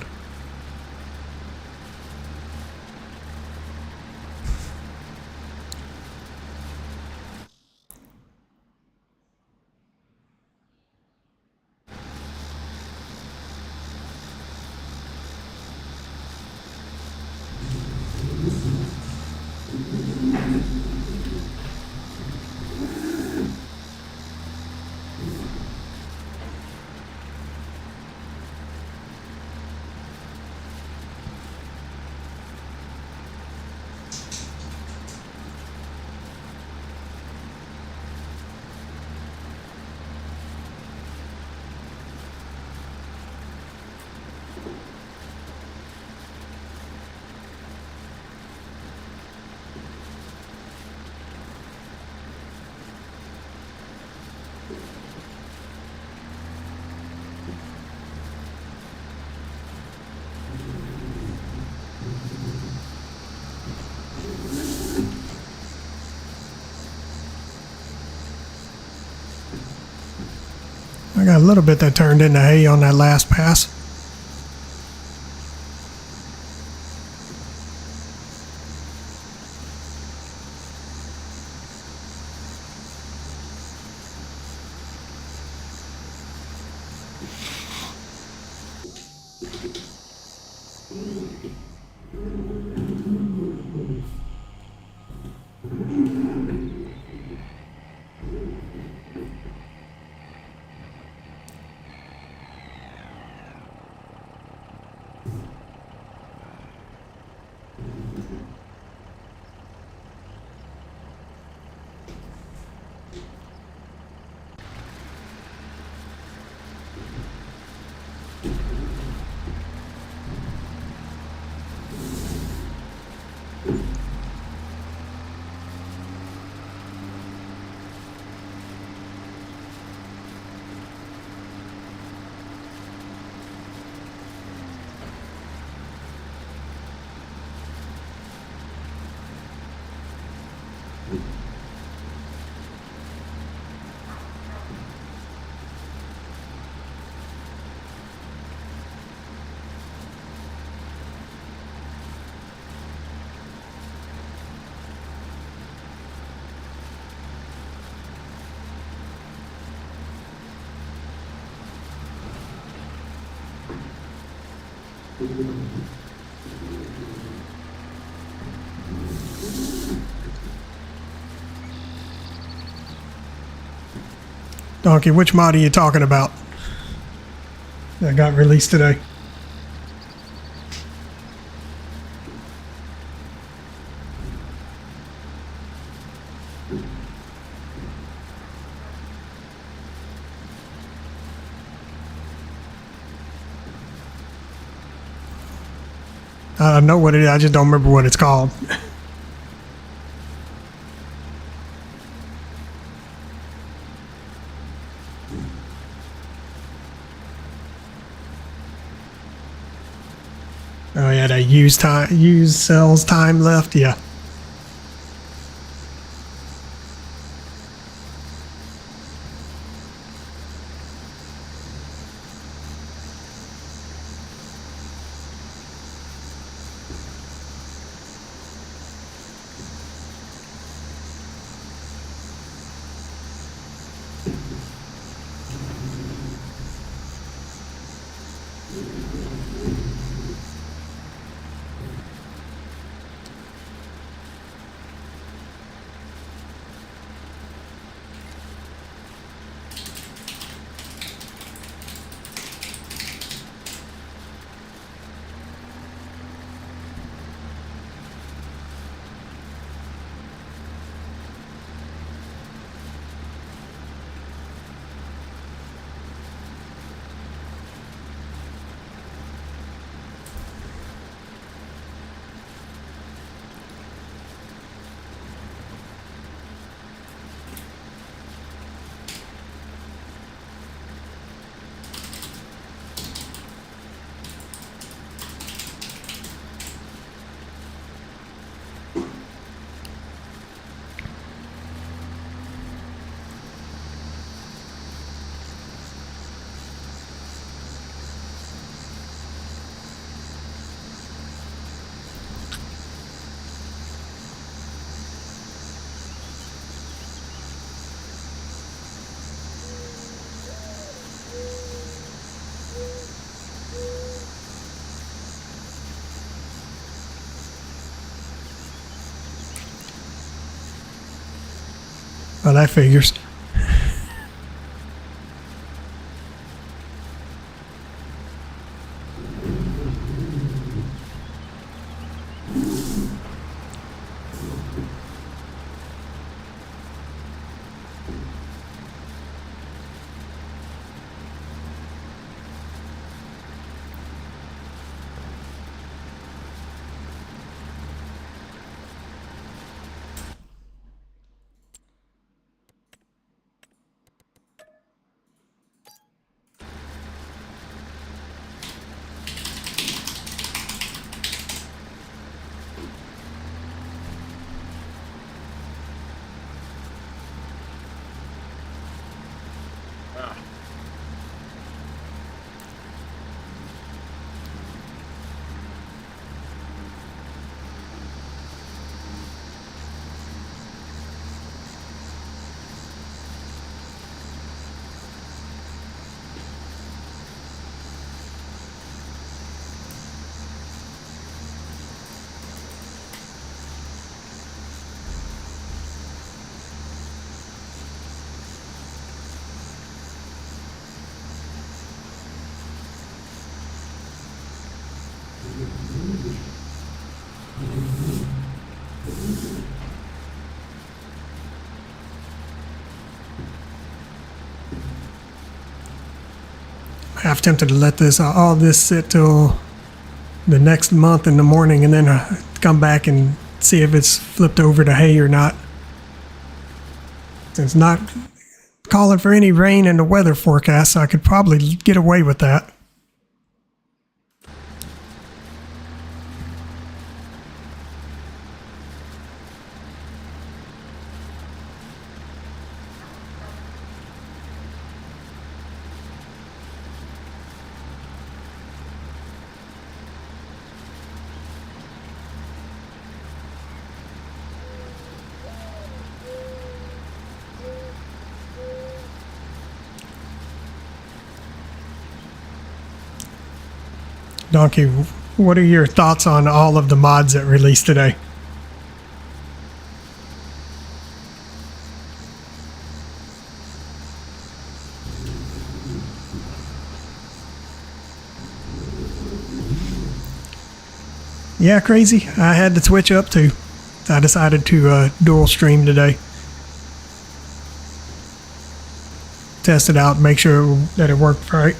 I got a little bit that turned into hay on that last pass. Donkey, which mod are you talking about that got released today? I know what it is, I just don't remember what it's called. Oh yeah, that use cells time left, yeah. Well, that figures. half tempted to let all this sit till the next month in the morning and then come back and see if it's flipped over to hay or not. It's not calling for any rain in the weather forecast, so I could probably get away with that. Donkey, what are your thoughts on all of the mods that released today? Yeah, crazy. I had to switch up too. I decided to dual stream today. Test it out, make sure that it worked right.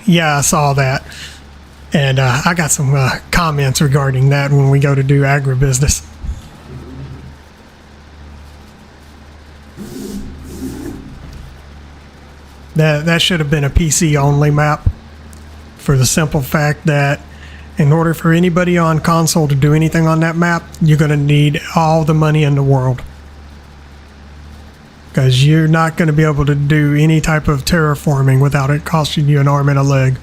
Yeah, I saw that. And I got some comments regarding that when we go to do agribusiness. That should have been a PC only map, for the simple fact that in order for anybody on console to do anything on that map, you're going to need all the money in the world. Because you're not going to be able to do any type of terraforming without it costing you an arm and a leg.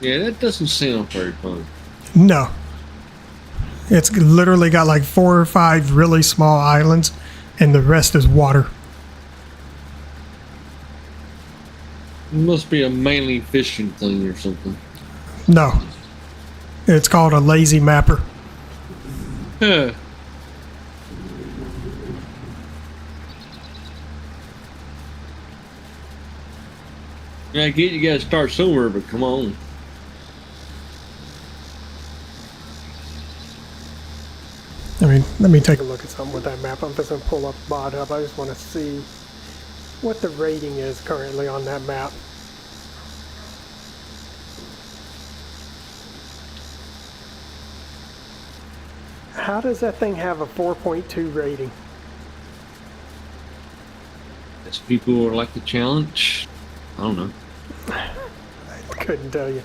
Yeah, that doesn't sound very fun. No. It's literally got like 4 or 5 really small islands, and the rest is water. It must be a mainly fishing thing or something. No. It's called a lazy mapper. Huh. Yeah, I get you gotta start somewhere, but come on. I mean, let me take a look at something with that map. I'm just going to pull up Bod Hub. I just want to see what the rating is currently on that map. How does that thing have a 4.2 rating? As people are like the challenge. I don't know. I couldn't tell you.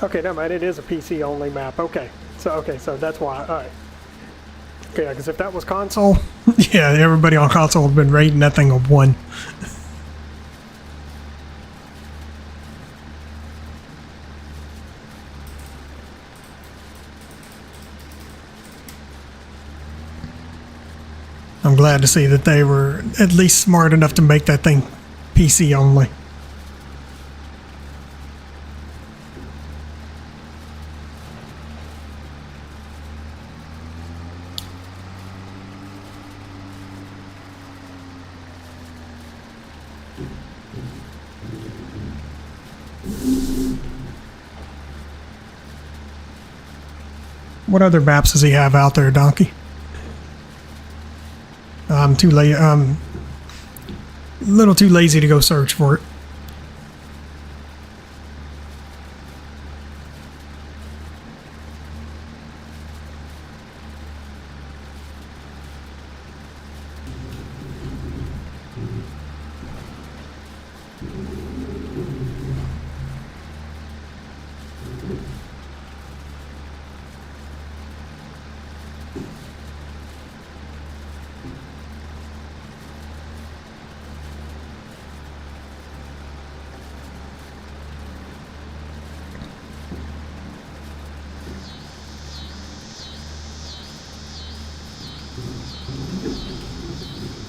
Okay, never mind. It is a PC only map. Okay, so that's why. All right. Okay, because if that was console, yeah, everybody on console would have been rating that thing a 1. I'm glad to see that they were at least smart enough to make that thing PC only. What other maps does he have out there, Donkey? I'm too late. I'm a little too lazy to go search for it.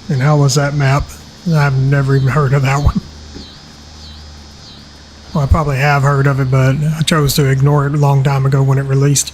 And how was that map? I've never even heard of that one. Well, I probably have heard of it, but I chose to ignore it a long time ago when it released.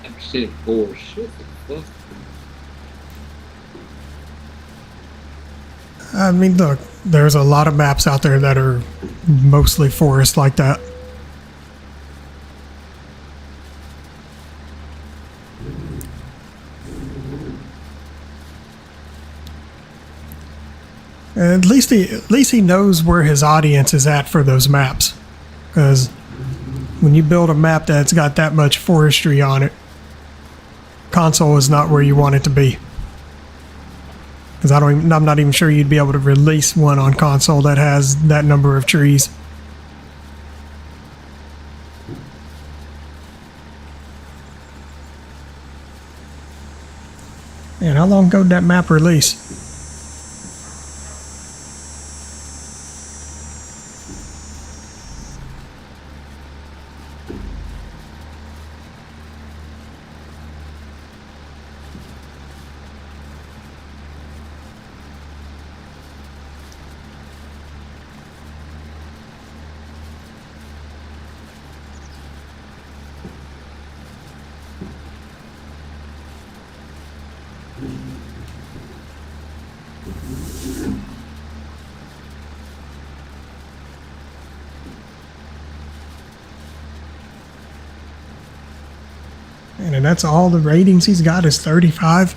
Percent force. What the fuck? I mean, look, there's a lot of maps out there that are mostly forest like that. At least he knows where his audience is at for those maps, because when you build a map that's got that much forestry on it, console is not where you want it to be. Because I'm not even sure you'd be able to release one on console that has that number of trees. And how long ago did that map release? And that's all the ratings he's got is 35.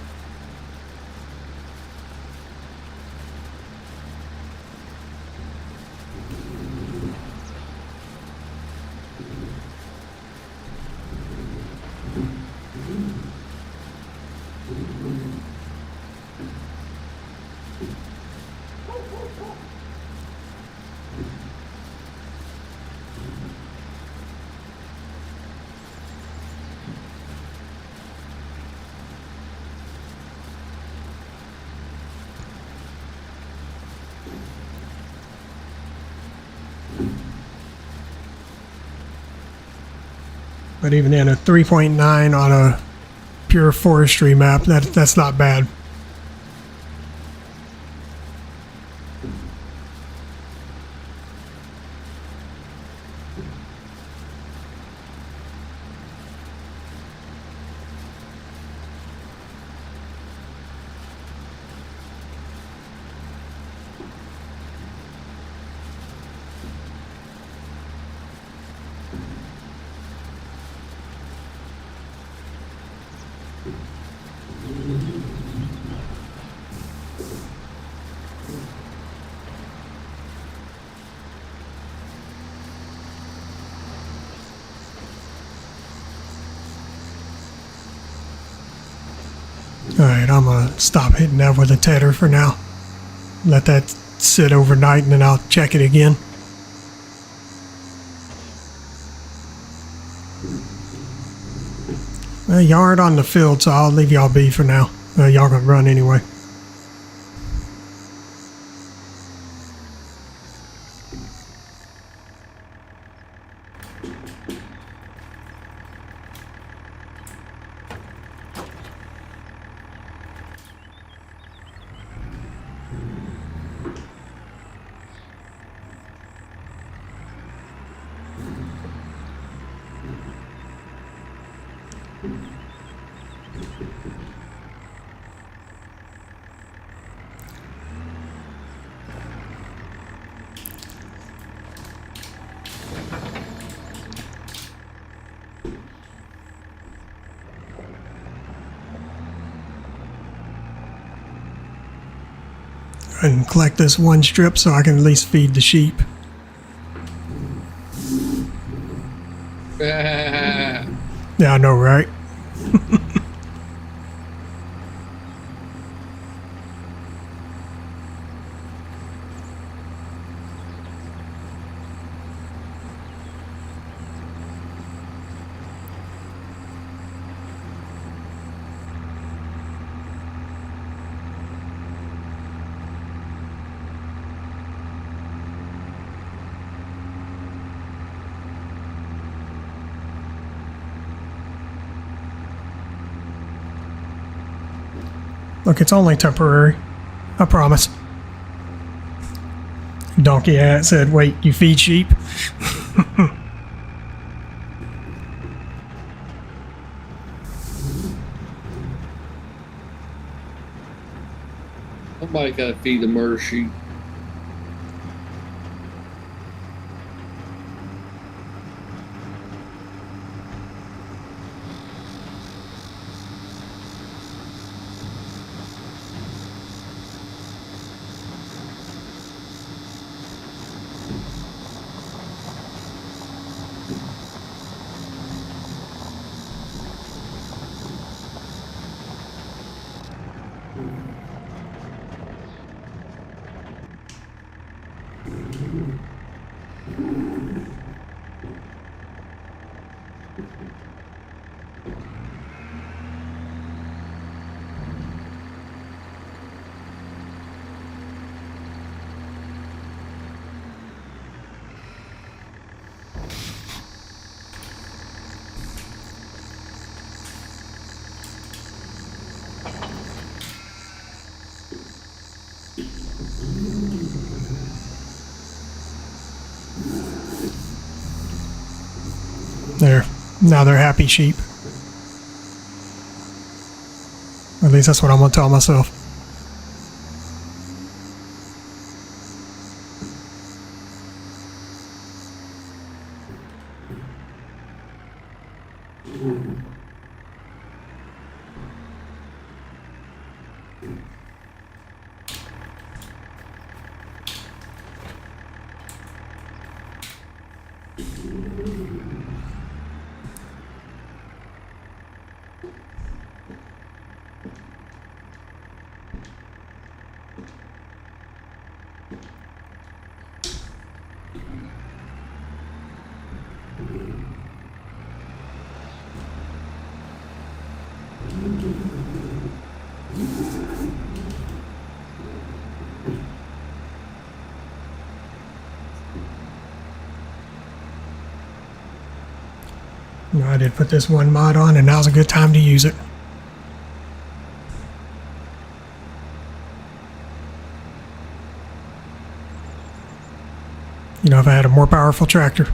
But even then, a 3.9 on a pure forestry map, that's not bad. Alright, I'm gonna stop hitting that with a tether for now. Let that sit overnight and then I'll check it again. Well, y'all aren't on the field, so I'll leave y'all be for now. Y'all gonna run anyway. and collect this one strip so I can at least feed the sheep. Yeah, I know, right? Look, it's only temporary. I promise. Donkey hat said, wait, you feed sheep? Somebody gotta feed the murder sheep. There. Now they're happy sheep. At least that's what I'm going to tell myself. I did put this one mod on, and now's a good time to use it. You know, if I had a more powerful tractor.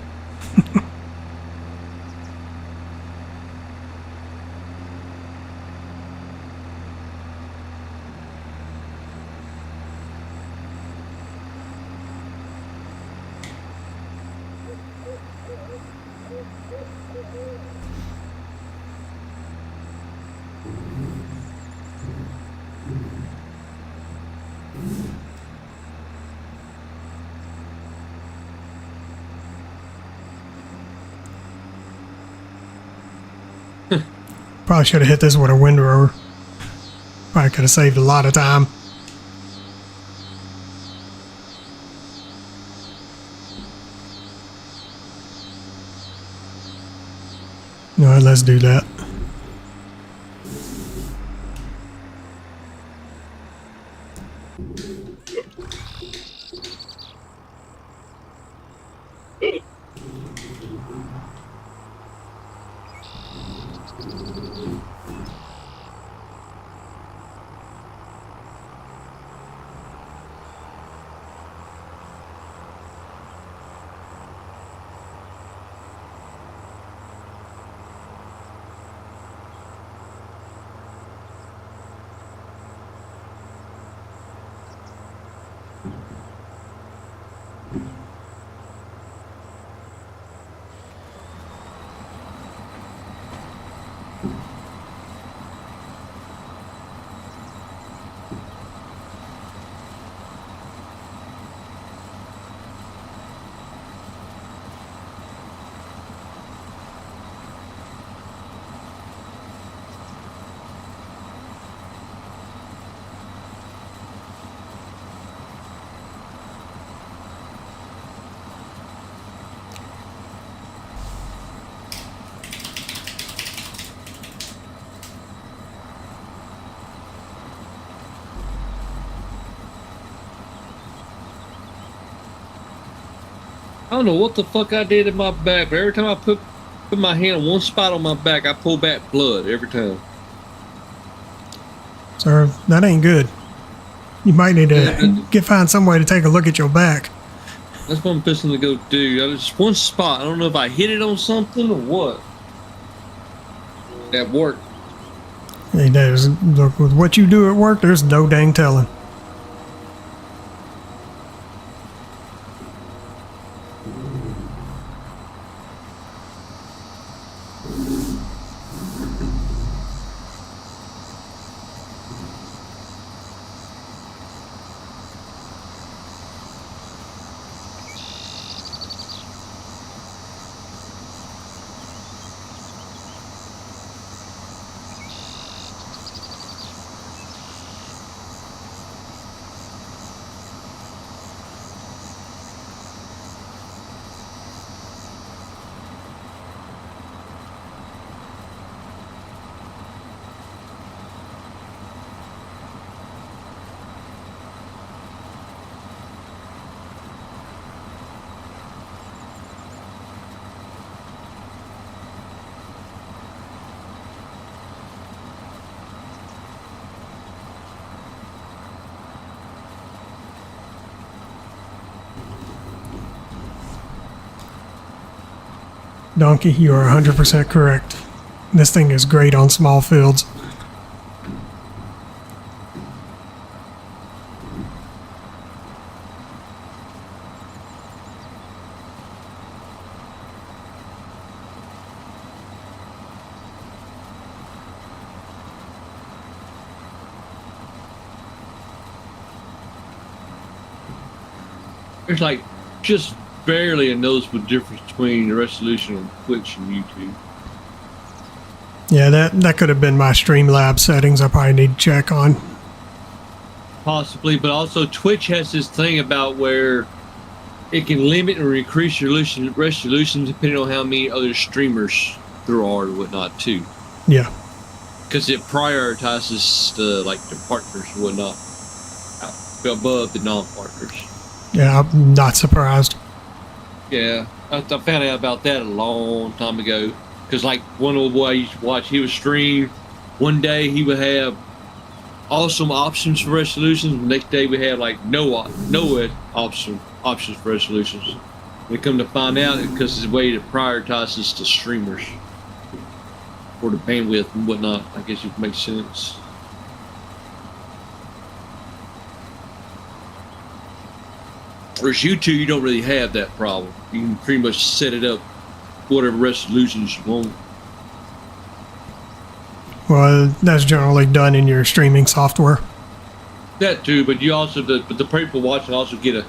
Probably should have hit this with a windrower. Probably could have saved a lot of time. No, let's do that. I don't know what the fuck I did in my back, but every time I put my hand on one spot on my back, I pull back blood every time. Sir, that ain't good. You might need to find some way to take a look at your back. That's what I'm fixing to go do. Just one spot. I don't know if I hit it on something or what. That worked. Hey, look, with what you do at work, there's no dang telling. Donkey, you are 100% correct. This thing is great on small fields. There's like just barely a noticeable difference between the resolution on Twitch and YouTube. Yeah, that could have been my Streamlabs settings I probably need to check on. Possibly, but also Twitch has this thing about where it can limit or increase your resolution depending on how many other streamers there are and whatnot too. Yeah. Because it prioritizes the partners and whatnot above the non-partners. Yeah, I'm not surprised. Yeah, I found out about that a long time ago. Because like one old boy I used to watch, he would stream. One day he would have awesome options for resolutions. The next day we had like no options for resolutions. We come to find out because it's a way that prioritizes the streamers for the bandwidth and whatnot. I guess it makes sense. Whereas YouTube, you don't really have that problem. You can pretty much set it up whatever resolutions you want. Well, that's generally done in your streaming software. That too, but you also the people watching also get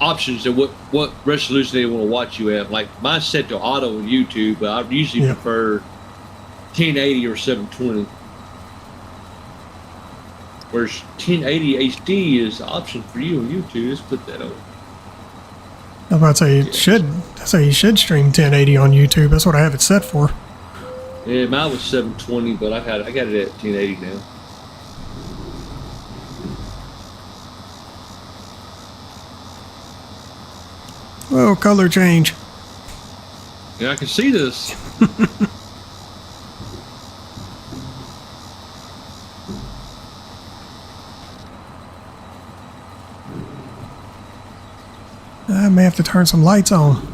options of what resolution they want to watch you at. Like mine's set to auto on YouTube, but I usually prefer 1080 or 720. Whereas 1080 HD is an option for you on YouTube. Let's put that on. I was about to say you should stream 1080 on YouTube. That's what I have it set for. Yeah, mine was 720, but I got it at 1080 now. Oh, color change. Yeah, I can see this. I may have to turn some lights on.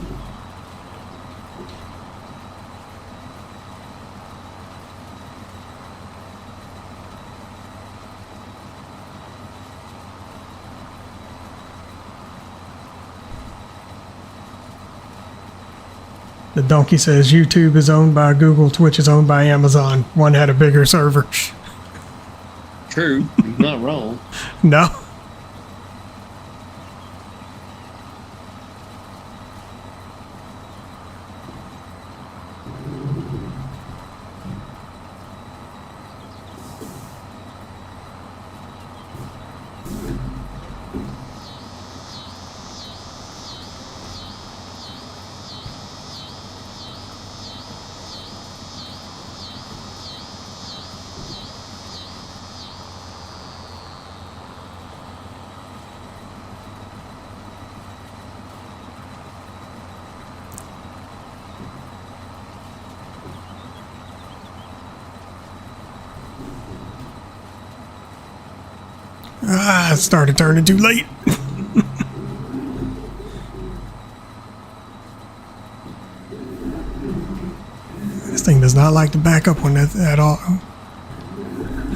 The donkey says YouTube is owned by Google, Twitch is owned by Amazon. One had a bigger server. True, you're not wrong. No. Ah, it started turning too late. This thing does not like to back up on that at all.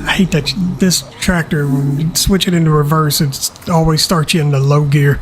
I hate that this tractor, when you switch it into reverse, it always starts you in the low gear.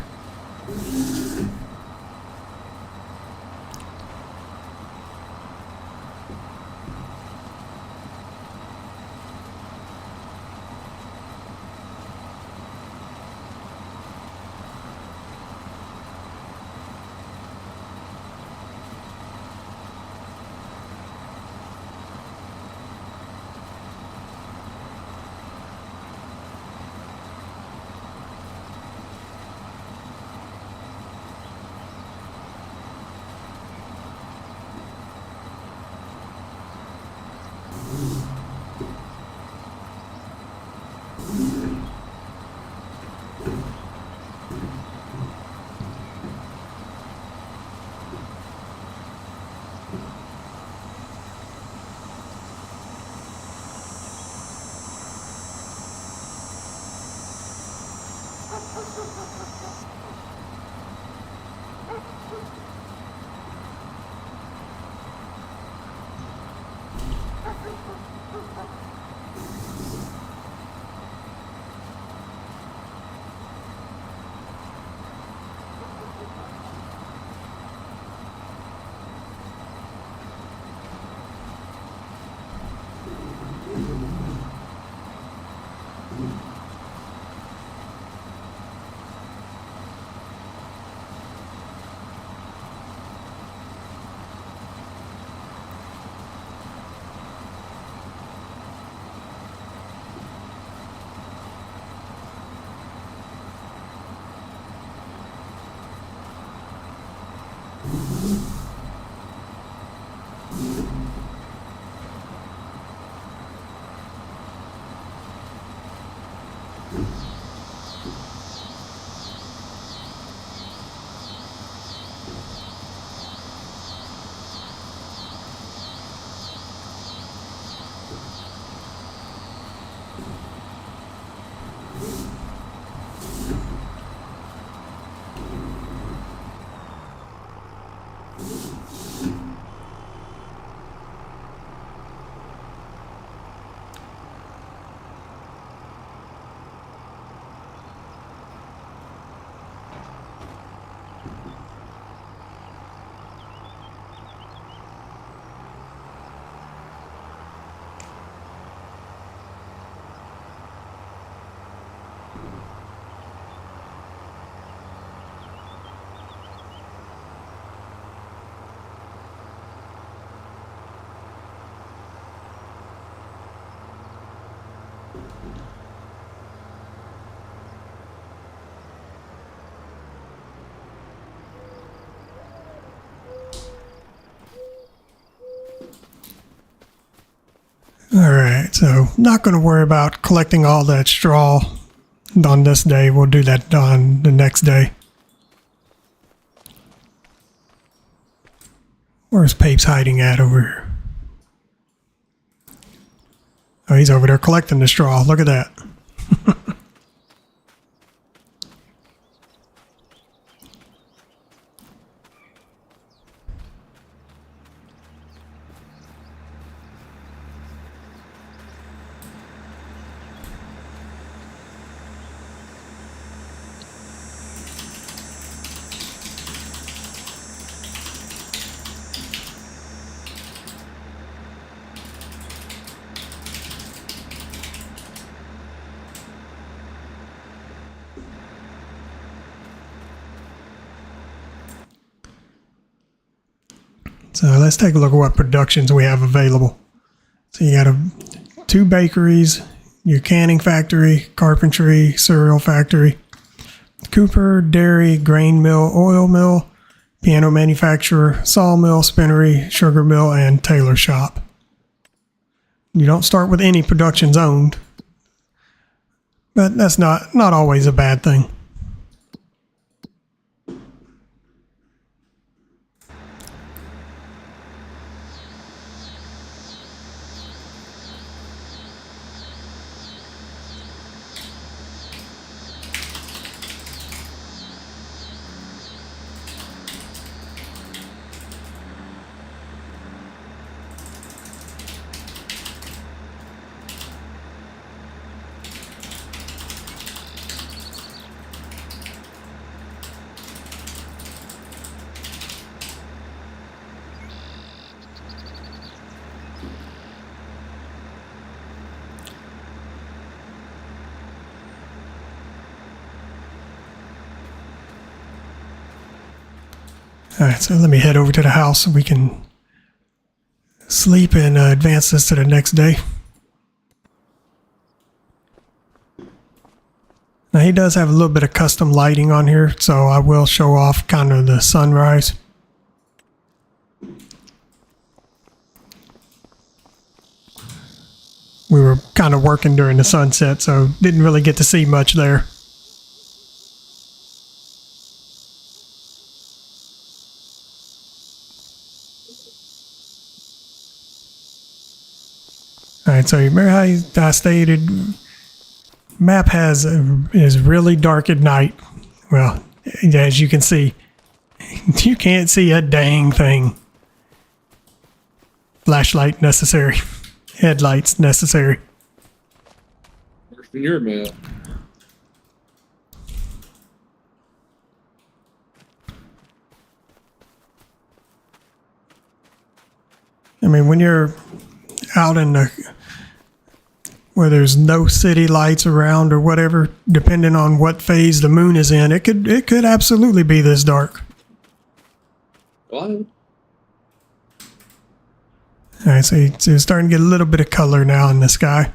Alright, so not going to worry about collecting all that straw on this day. We'll do that on the next day. Where's Papes hiding at over here? Oh, he's over there collecting the straw. Look at that. So let's take a look at what productions we have available. So you got two bakeries, your canning factory, carpentry, cereal factory, cooper, dairy, grain mill, oil mill, piano manufacturer, sawmill, spinnery, sugar mill, and tailor shop. You don't start with any productions owned, but that's not always a bad thing. All right, so let me head over to the house so we can sleep and advance this to the next day. Now he does have a little bit of custom lighting on here, so I will show off kind of the sunrise. We were kind of working during the sunset, so didn't really get to see much there. All right, so you remember how I stated map is really dark at night. Well, as you can see, you can't see a dang thing. Flashlight necessary. Headlights necessary. Worse than your map. I mean, when you're out in the where there's no city lights around or whatever, depending on what phase the moon is in, it could absolutely be this dark. What? All right, so you're starting to get a little bit of color now in the sky.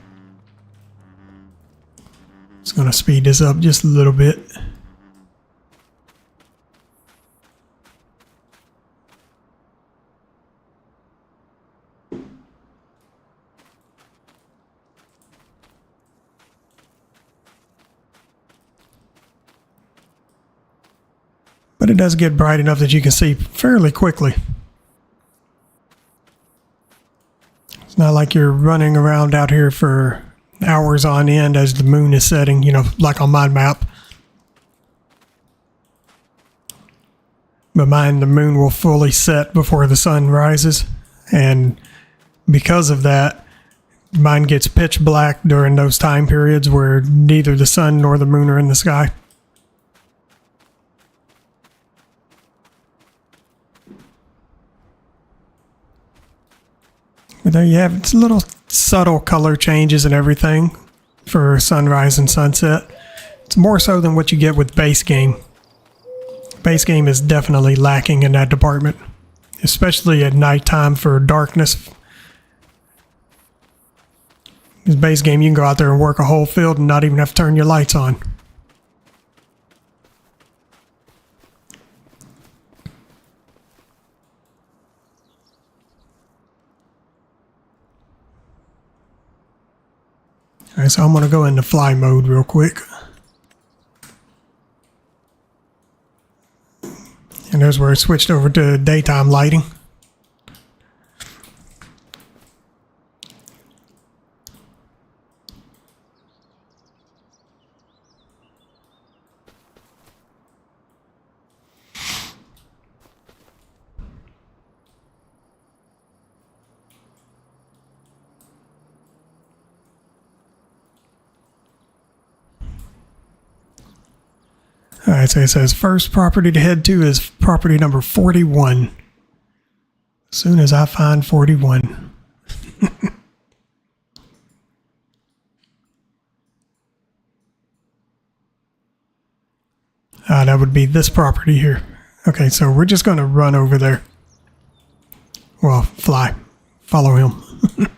Just going to speed this up just a little bit. But it does get bright enough that you can see fairly quickly. It's not like you're running around out here for hours on end as the moon is setting, you know, like on my map. But mine, the moon will fully set before the sun rises. And because of that, mine gets pitch black during those time periods where neither the sun nor the moon are in the sky. But there you have it. It's little subtle color changes and everything for sunrise and sunset. It's more so than what you get with base game. Base game is definitely lacking in that department, especially at nighttime for darkness. This base game, you can go out there and work a whole field and not even have to turn your lights on. Alright, so I'm going to go into fly mode real quick. And there's where it switched over to daytime lighting. Alright, so it says first property to head to is property number 41. As soon as I find 41. That would be this property here. Okay, so we're just going to run over there. Well, fly. Follow him.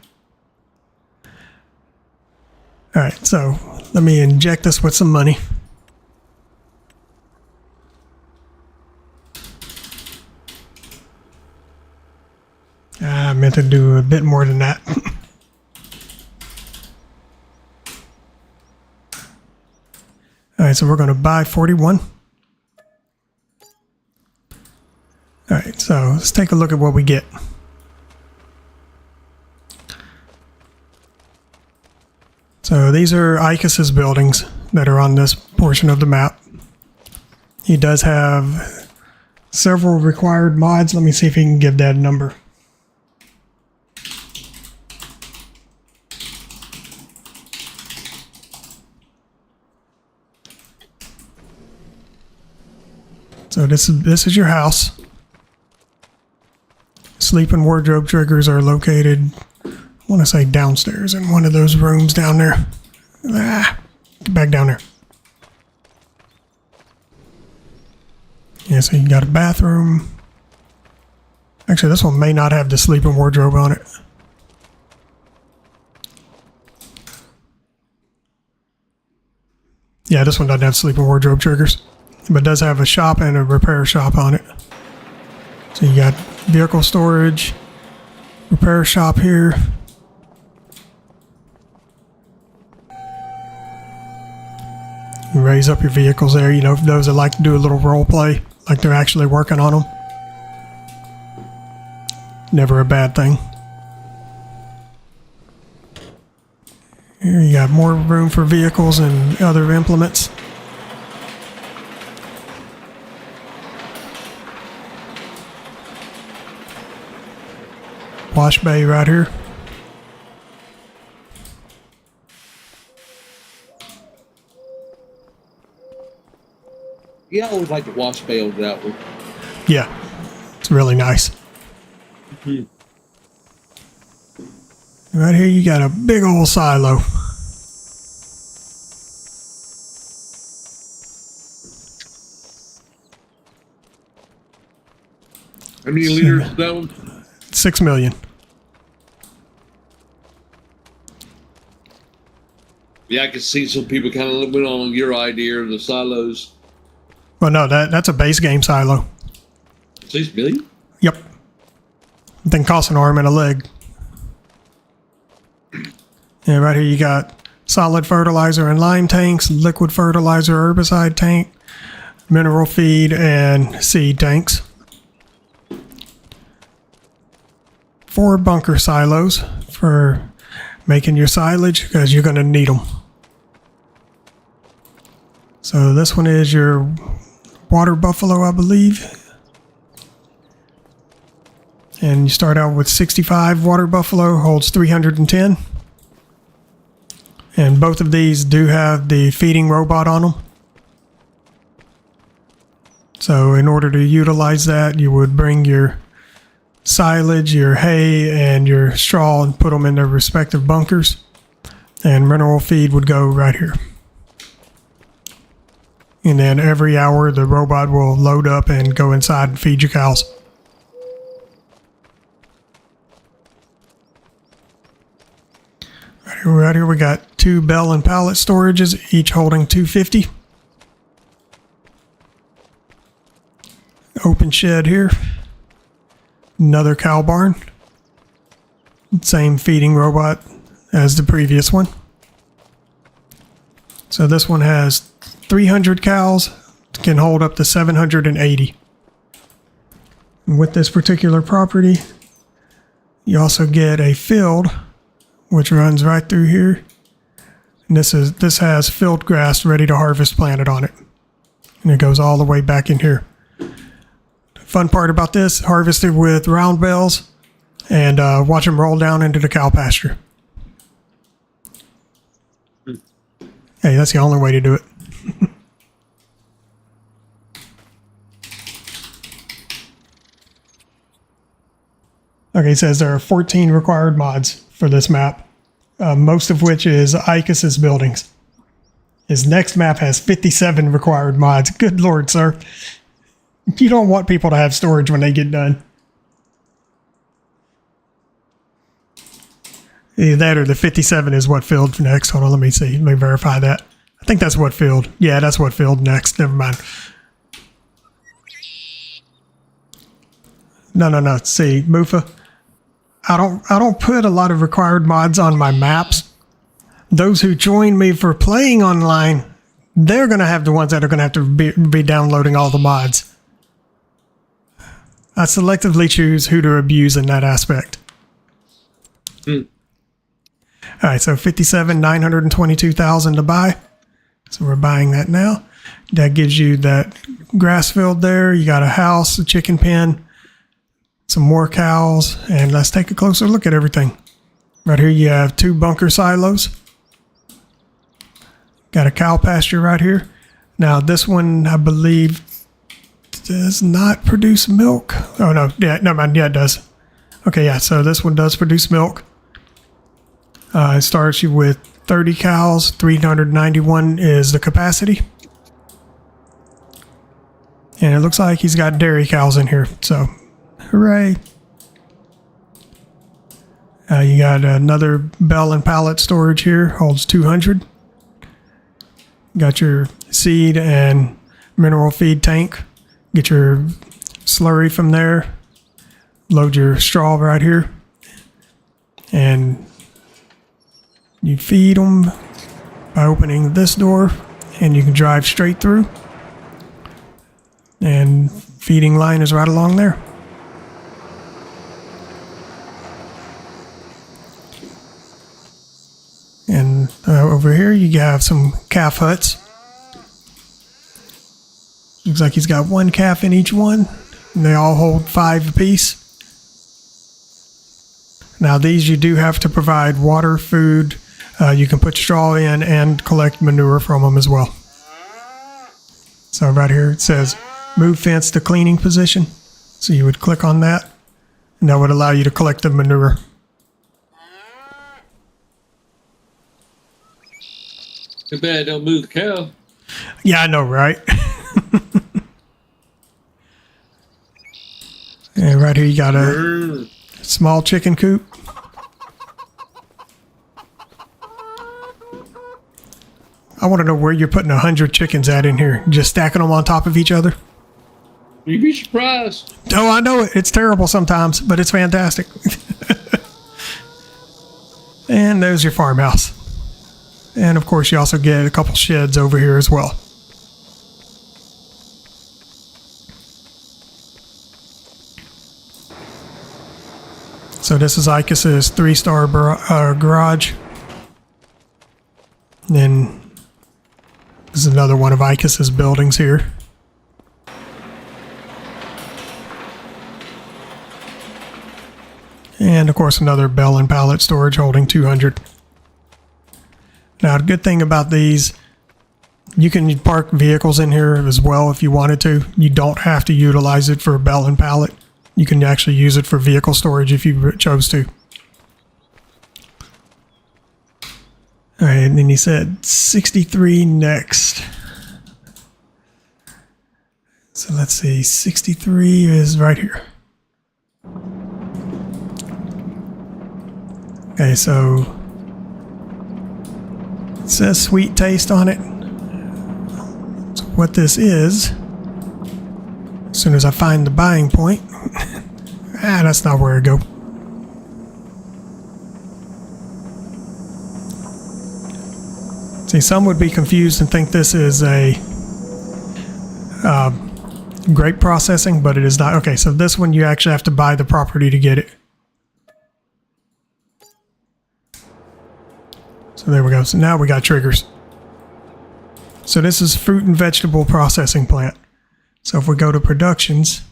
Alright, so let me inject us with some money. I meant to do a bit more than that. Alright, so we're going to buy 41. Alright, so let's take a look at what we get. So these are Icus's buildings that are on this portion of the map. He does have several required mods. Let me see if he can give that a number. So this is your house. Sleep and wardrobe triggers are located, I want to say downstairs in one of those rooms down there. Get back down there. Yeah, so you got a bathroom, Actually, this one may not have the sleeping wardrobe on it. Yeah, this one doesn't have sleeping wardrobe triggers, but does have a shop and a repair shop on it. So you got vehicle storage, repair shop here. You raise up your vehicles there, you know, for those that like to do a little role play, like they're actually working on them. Never a bad thing. Here you got more room for vehicles and other implements. Wash bay right here. Yeah, I always like the wash bay on that one. Yeah, it's really nice. Mhm. Right here you got a big old silo. How many liters is that one? 6 million. Yeah, I could see some people kind of went on your idea of the silos. Well, no, that's a base game silo. 6 million? Yep. Thing costs an arm and a leg. And right here you got solid fertilizer and lime tanks, liquid fertilizer, herbicide tank, mineral feed, and seed tanks. 4 bunker silos for making your silage because you're going to need them. So this one is your water buffalo, I believe. And you start out with 65 water buffalo, holds 310. And both of these do have the feeding robot on them. So in order to utilize that, you would bring your silage, your hay, and your straw and put them in their respective bunkers. And mineral feed would go right here. And then every hour the robot will load up and go inside and feed your cows. Right here we got 2 bell and pallet storages, each holding 250. Open shed here. Another cow barn. Same feeding robot as the previous one. So this one has 300 cows, can hold up to 780. And with this particular property, you also get a field which runs right through here. And this has field grass ready to harvest planted on it. And it goes all the way back in here. The fun part about this, harvest it with round bales and watch them roll down into the cow pasture. Hey, that's the only way to do it. Okay, it says there are 14 required mods for this map, most of which is Icus's buildings. His next map has 57 required mods. Good lord, sir. You don't want people to have storage when they get done. Either that or the 57 is what filled next. Hold on, let me see. Let me verify that. I think that's what filled. Yeah, that's what filled next. Never mind. No. See, Mufa, I don't put a lot of required mods on my maps. Those who join me for playing online, they're going to have the ones that are going to have to be downloading all the mods. I selectively choose who to abuse in that aspect. All right, so 57, 922,000 to buy. So we're buying that now. That gives you that grass field there. You got a house, a chicken pen, some more cows, and let's take a closer look at everything. Right here you have 2 bunker silos. Got a cow pasture right here. Now this one, I believe, does not produce milk. Oh no, yeah, never mind. Yeah, it does. Okay, yeah, so this one does produce milk. It starts you with 30 cows, 391 is the capacity. And it looks like he's got dairy cows in here, so hooray. You got another bell and pallet storage here, holds 200. Got your seed and mineral feed tank. Get your slurry from there. Load your straw right here. And you feed them by opening this door, and you can drive straight through. And feeding line is right along there. And over here you have some calf huts. Looks like he's got one calf in each one. And they all hold 5 apiece. Now these you do have to provide water, food. You can put straw in and collect manure from them as well. So right here it says move fence to cleaning position. So you would click on that, and that would allow you to collect the manure. Too bad don't move the cow. Yeah, I know, right? And right here you got a small chicken coop. I want to know where you're putting 100 chickens at in here. Just stacking them on top of each other. You'd be surprised. Oh, I know it. It's terrible sometimes, but it's fantastic. And there's your farmhouse. And of course, you also get a couple sheds over here as well. So this is Icus's 3-star garage. And then this is another one of Icus's buildings here. And of course another bell and pallet storage holding 200. Now the good thing about these, you can park vehicles in here as well if you wanted to. You don't have to utilize it for a bell and pallet. You can actually use it for vehicle storage if you chose to. All right, and then he said 63 next. So let's see, 63 is right here. Okay, so it says sweet taste on it. So what this is, as soon as I find the buying point, that's not where I go. See, some would be confused and think this is a grape processing, but it is not. Okay, so this one you actually have to buy the property to get it. So there we go. So now we got triggers. So this is fruit and vegetable processing plant. So if we go to productions,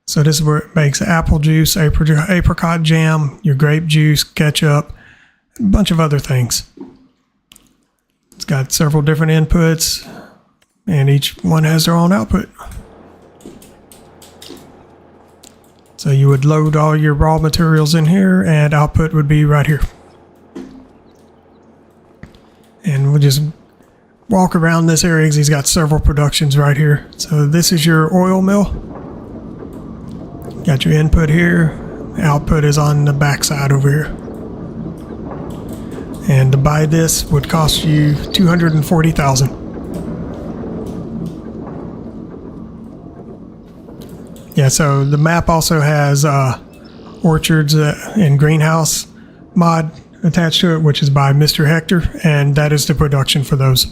so this is where it makes apple juice, apricot jam, your grape juice, ketchup, a bunch of other things. It's got several different inputs, and each one has their own output. So you would load all your raw materials in here, and output would be right here. And we'll just walk around this area because he's got several productions right here. So this is your oil mill. Got your input here. Output is on the back side over here. And to buy this would cost you $240,000. Yeah, so the map also has orchards and greenhouse mod attached to it, which is by Mr. Hector, and that is the production for those.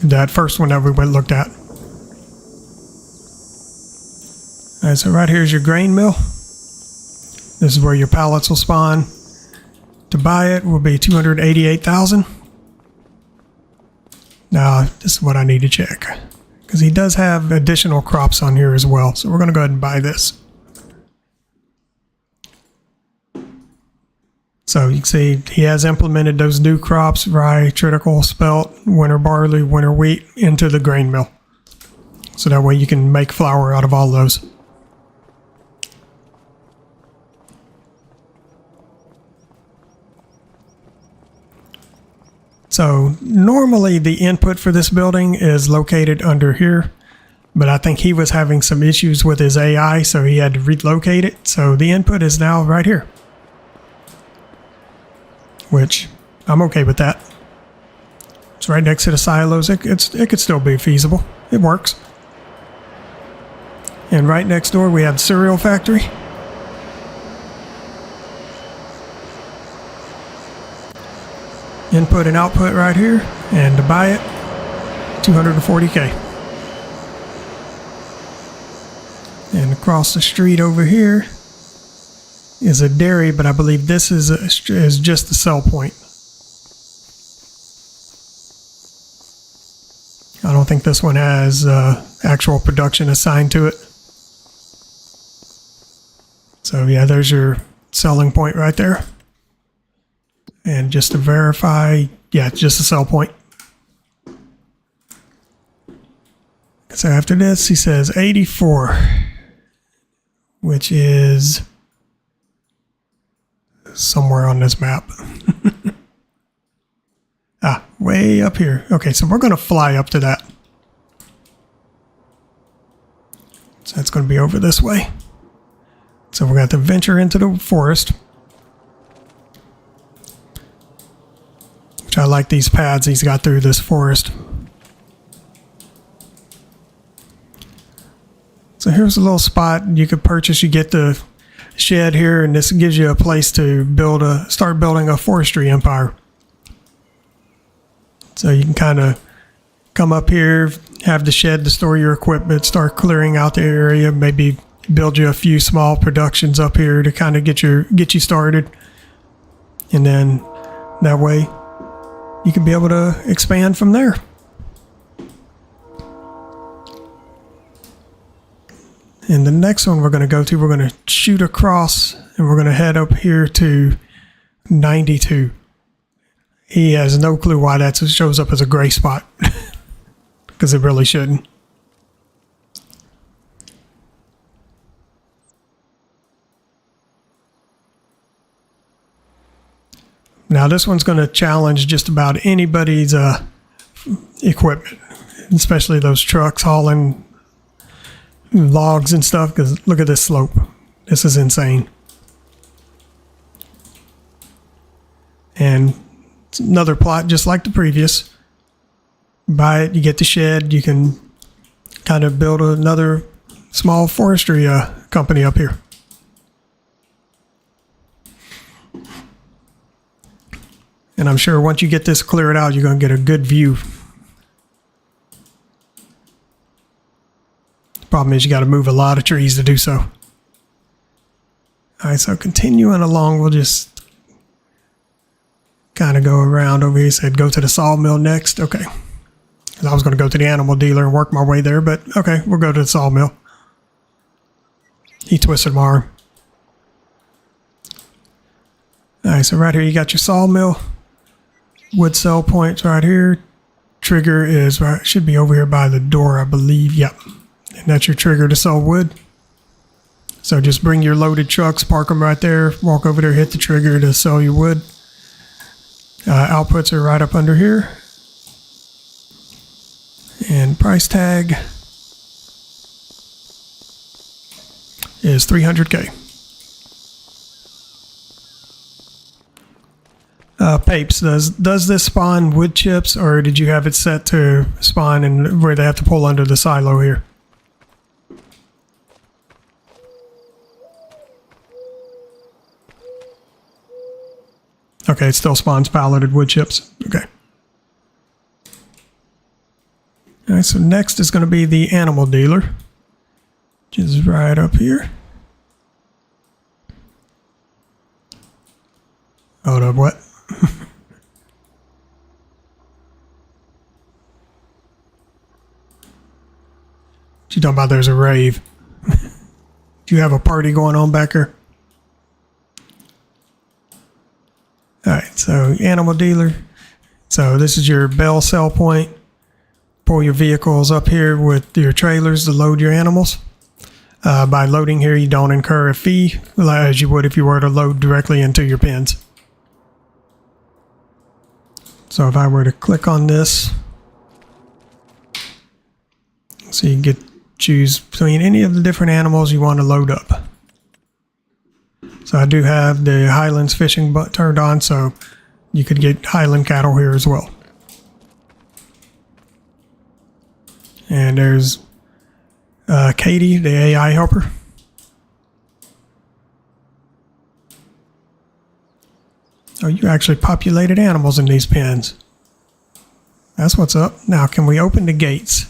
That first one that we looked at. All right, so right here is your grain mill. This is where your pallets will spawn. To buy it will be $288,000. Now, this is what I need to check, because he does have additional crops on here as well. So we're going to go ahead and buy this. So you can see he has implemented those new crops, rye, triticale, spelt, winter barley, winter wheat, into the grain mill. So that way you can make flour out of all those. So normally the input for this building is located under here, but I think he was having some issues with his AI, so he had to relocate it. So the input is now right here. which I'm okay with that. It's right next to the silos. It could still be feasible. It works. And right next door we have the cereal factory. Input and output right here, and to buy it, $240K. And across the street over here is a dairy, but I believe this is just the sell point. I don't think this one has actual production assigned to it. So yeah, there's your selling point right there. And just to verify, yeah, it's just a sell point. So after this, he says 84, which is somewhere on this map. Way up here. Okay, so we're going to fly up to that. So that's going to be over this way. So we're going to have to venture into the forest. Which I like these paths he's got through this forest. So here's a little spot you could purchase. You get the shed here, and this gives you a place to start building a forestry empire. So you can kind of come up here, have the shed to store your equipment, start clearing out the area, maybe build you a few small productions up here to kind of get you started. And then that way you can be able to expand from there. And the next one we're going to go to, we're going to shoot across and we're going to head up here to 92. He has no clue why that shows up as a gray spot. Because it really shouldn't. Now this one's going to challenge just about anybody's equipment. Especially those trucks hauling logs and stuff. Because look at this slope. This is insane. And it's another plot just like the previous. Buy it, you get the shed, you can kind of build another small forestry company up here. And I'm sure once you get this cleared out, you're going to get a good view. The problem is you got to move a lot of trees to do so. All right, so continuing along, we'll just kind of go around over here. He said go to the sawmill next. Okay. I was going to go to the animal dealer and work my way there, but okay, we'll go to the sawmill. He twisted my arm. All right, so right here you got your sawmill. Wood sell points right here. Trigger is right, should be over here by the door, I believe. Yep. And that's your trigger to sell wood. So just bring your loaded trucks, park them right there, walk over there, hit the trigger to sell your wood. Outputs are right up under here. And price tag is $300K. Papes, does this spawn wood chips, or did you have it set to spawn and where they have to pull under the silo here? Okay, it still spawns palleted wood chips. Okay. All right, so next is going to be the animal dealer, which is right up here. Hold up, what? You talking about there's a rave? Do you have a party going on back here? All right, so animal dealer. So this is your bell sell point. Pull your vehicles up here with your trailers to load your animals. By loading here, you don't incur a fee as you would if you were to load directly into your pens. So if I were to click on this, so you can choose between any of the different animals you want to load up. So I do have the Highlands fishing turned on, so You could get Highland cattle here as well. And there's Katie, the AI helper. Oh, you actually populated animals in these pens. That's what's up. Now, can we open the gates?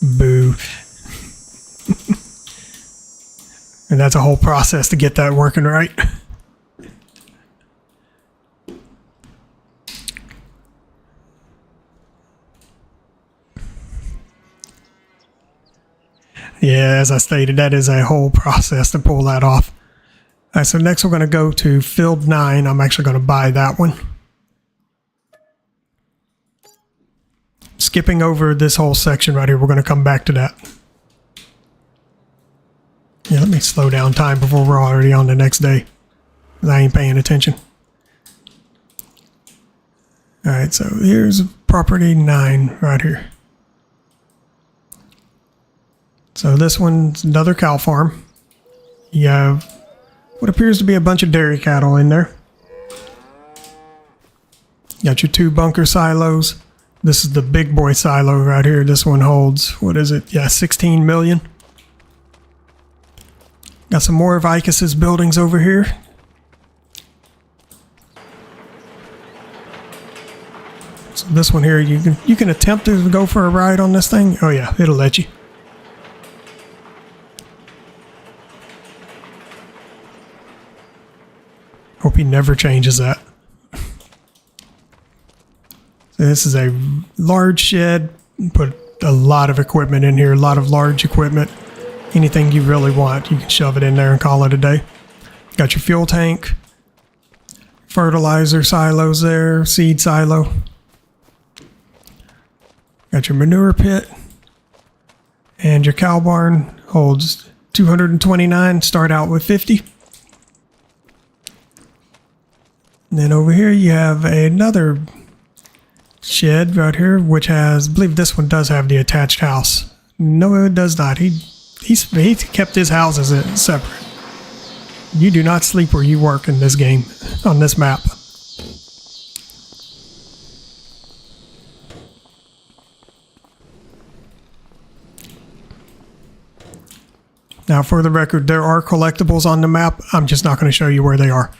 Boo. And that's a whole process to get that working right. Yeah, as I stated, that is a whole process to pull that off. All right, so next we're going to go to Field 9. I'm actually going to buy that one. Skipping over this whole section right here, we're going to come back to that. Yeah, let me slow down time before we're already on the next day. I ain't paying attention. All right, so here's property 9 right here. So this one's another cow farm. You have what appears to be a bunch of dairy cattle in there. Got your 2 bunker silos. This is the big boy silo right here. This one holds, what is it? Yeah, 16 million. Got some more of Icus's buildings over here. So this one here, you can attempt to go for a ride on this thing. Oh yeah, it'll let you. Hope he never changes that. So this is a large shed. Put a lot of equipment in here, a lot of large equipment. Anything you really want, you can shove it in there and call it a day. Got your fuel tank, fertilizer silos there, seed silo. Got your manure pit. And your cow barn holds 229, start out with 50. And then over here you have another shed right here, which has, I believe this one does have the attached house. No, it does not. He kept his houses separate. You do not sleep where you work in this game, on this map. Now, for the record, there are collectibles on the map. I'm just not going to show you where they are.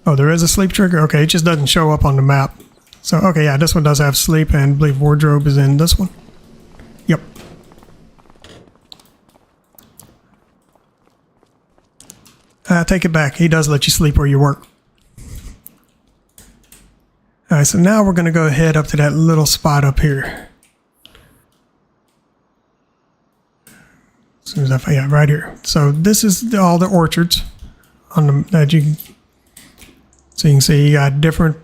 Oh, there is a sleep trigger? Okay, it just doesn't show up on the map. So, okay, yeah, this one does have sleep, and I believe wardrobe is in this one. Yep. Take it back. He does let you sleep where you work. All right, so now we're going to go ahead up to that little spot up here. As soon as yeah, right here. So this is all the orchards on the that you can. So you can see you got different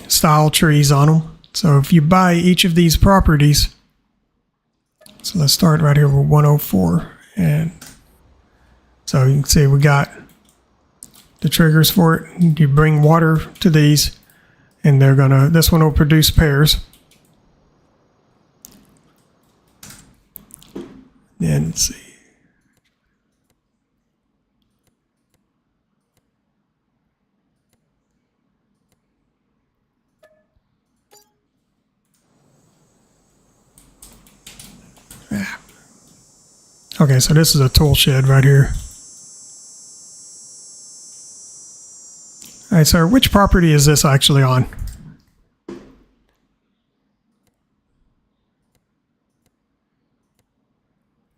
style trees on them. So if you buy each of these properties, so let's start right here with 104. And so you can see we got the triggers for it. You bring water to these and this one will produce pears. And let's see. Okay, so this is a tool shed right here. All right, sir, which property is this actually on?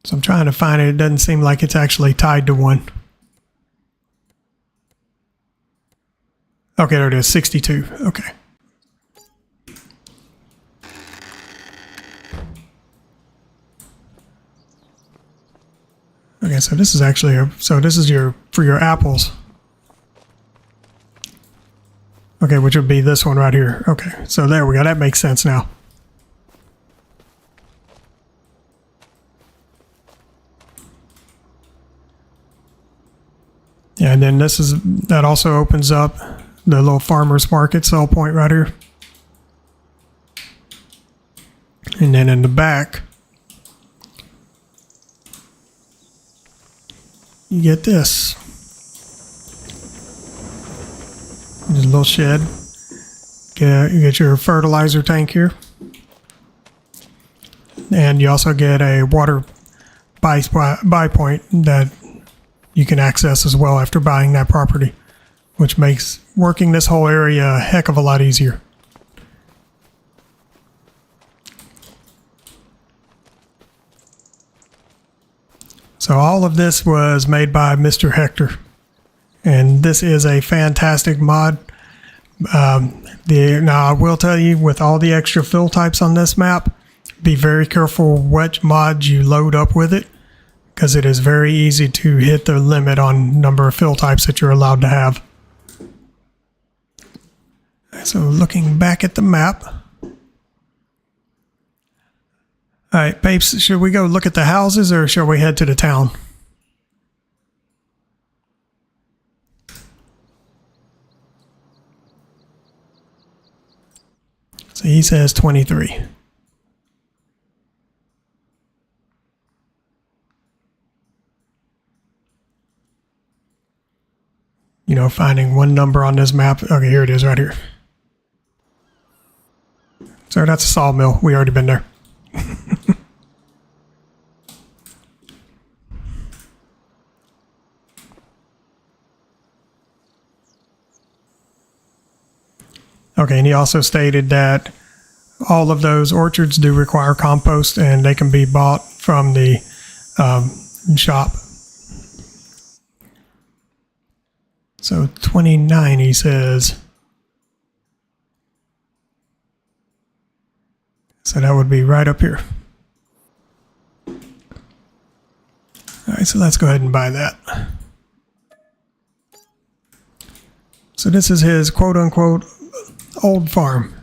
So I'm trying to find it. It doesn't seem like it's actually tied to one. Okay, there it is, 62. Okay. Okay, so this is actually this is for your apples. Okay, which would be this one right here. Okay, so there we go. That makes sense now. Yeah, and then that also opens up the little farmer's market sell point right here. And then in the back, you get this. Just a little shed. You get your fertilizer tank here. And you also get a water buy point that you can access as well after buying that property, which makes working this whole area a heck of a lot easier. So all of this was made by Mr. Hector, and this is a fantastic mod. Now I will tell you, with all the extra fill types on this map, be very careful what mods you load up with it, because it is very easy to hit the limit on number of fill types that you're allowed to have. So looking back at the map. All right, Papes, should we go look at the houses or shall we head to the town? So he says 23. You know, finding one number on this map. Okay, here it is right here. Sorry, that's a sawmill. We already been there. Okay, and he also stated that all of those orchards do require compost, and they can be bought from the shop. So 29, he says. So that would be right up here. All right, so let's go ahead and buy that. So this is his quote-unquote old farm.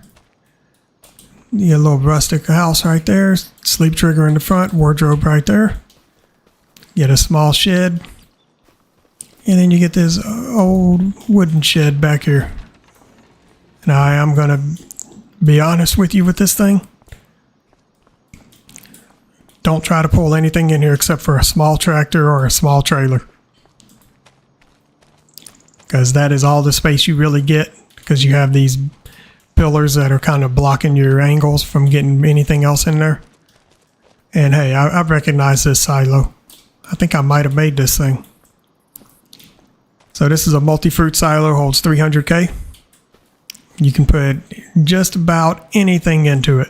You get a little rustic house right there, sleep trigger in the front, wardrobe right there. Get a small shed. And then you get this old wooden shed back here. And I am going to be honest with you with this thing. Don't try to pull anything in here except for a small tractor or a small trailer. Because that is all the space you really get, because you have these pillars that are kind of blocking your angles from getting anything else in there. And hey, I recognize this silo. I think I might have made this thing. So this is a multi-fruit silo, holds 300K. You can put just about anything into it.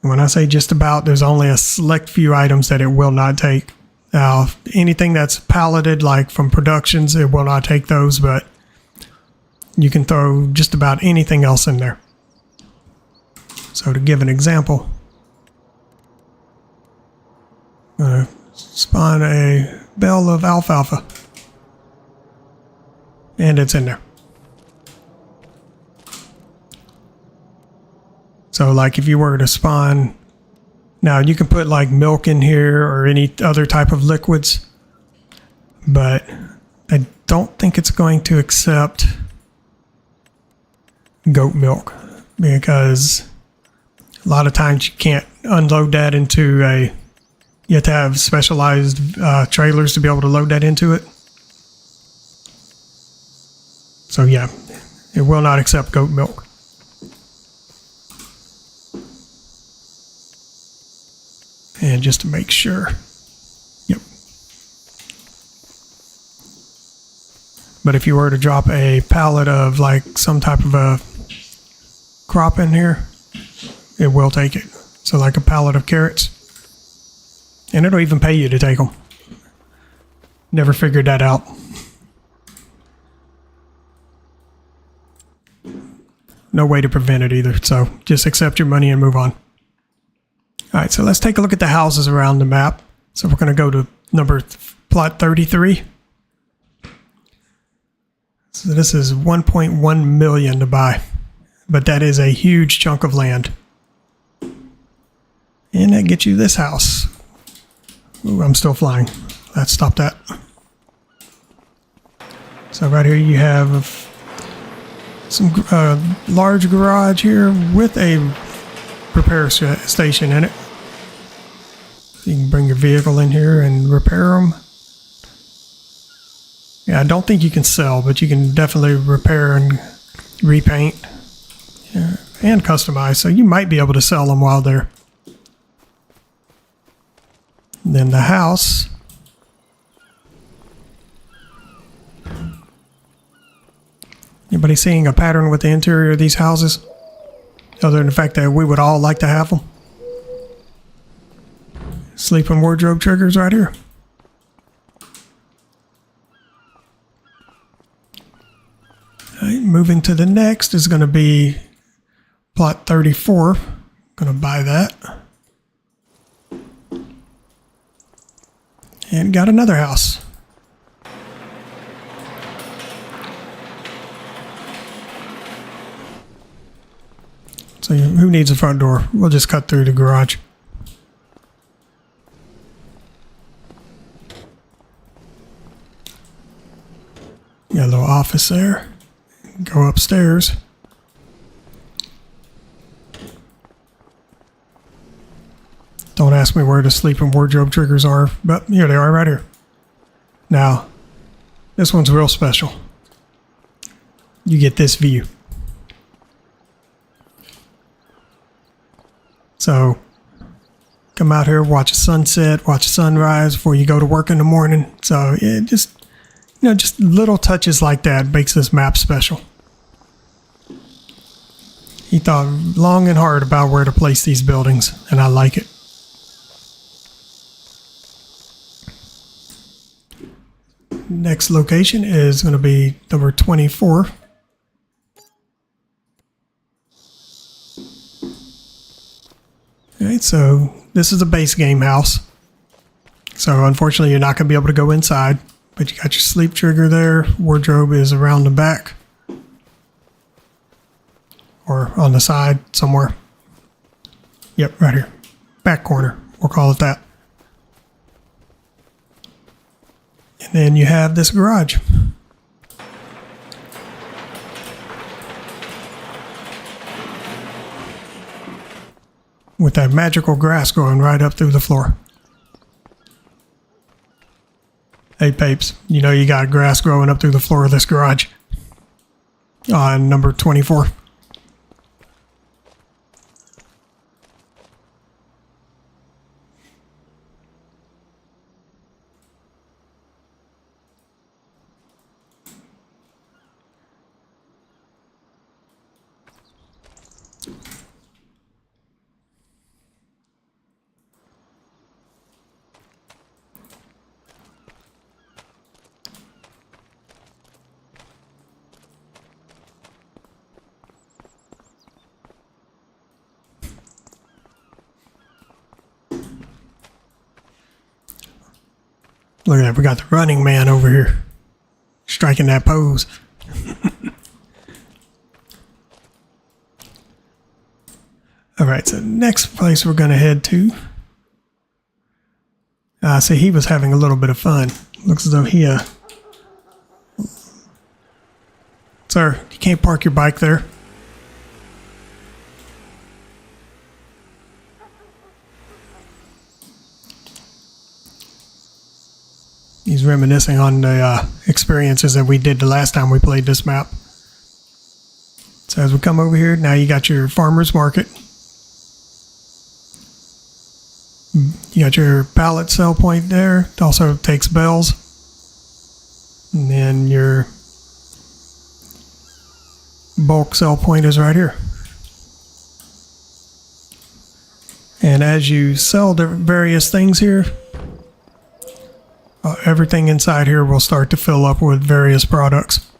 When I say just about, there's only a select few items that it will not take. Now, anything that's palleted, like from productions, it will not take those, but you can throw just about anything else in there. So to give an example, I'm going to spawn a bale of alfalfa. And it's in there. So like if you were to spawn, now you can put like milk in here or any other type of liquids, but I don't think it's going to accept goat milk, because a lot of times you can't unload that into you have to have specialized trailers to be able to load that into it. So yeah, it will not accept goat milk. And just to make sure. Yep. But if you were to drop a pallet of like some type of a crop in here, it will take it. So like a pallet of carrots. And it'll even pay you to take them. Never figured that out. No way to prevent it either. So just accept your money and move on. All right, so let's take a look at the houses around the map. So we're going to go to plot 33. So this is 1.1 million to buy, but that is a huge chunk of land. And that gets you this house. Ooh, I'm still flying. Let's stop that. So right here you have some large garage here with a repair station in it. So you can bring your vehicle in here and repair them. Yeah, I don't think you can sell, but you can definitely repair and repaint, yeah, and customize. So you might be able to sell them while they're. And then the house. Anybody seeing a pattern with the interior of these houses? Other than the fact that we would all like to have them. Sleeping wardrobe triggers right here. All right, moving to the next is going to be plot 34. Going to buy that. And got another house. So who needs a front door? We'll just cut through the garage. Got a little office there. Go upstairs. Don't ask me where the sleeping wardrobe triggers are, but here they are right here. Now, this one's real special. You get this view. So, come out here, watch a sunset, watch a sunrise before you go to work in the morning. So, yeah, just little touches like that makes this map special. He thought long and hard about where to place these buildings, and I like it. Next location is going to be number 24. Alright, so this is a base game house. So unfortunately you're not going to be able to go inside, but you got your sleep trigger there. Wardrobe is around the back. Or on the side somewhere. Yep, right here. Back corner, we'll call it that. And then you have this garage. With that magical grass going right up through the floor. Hey, Papes, you know you got grass growing up through the floor of this garage. On number 24. Look at that, we got the running man over here. Striking that pose. Alright, so next place we're going to head to. See, he was having a little bit of fun. Looks as though he, Sir, you can't park your bike there. He's reminiscing on the experiences that we did the last time we played this map. So as we come over here, now you got your farmer's market. You got your pallet sell point there. It also takes bells. And then your bulk sell point is right here. And as you sell the various things here, everything inside here will start to fill up with various products.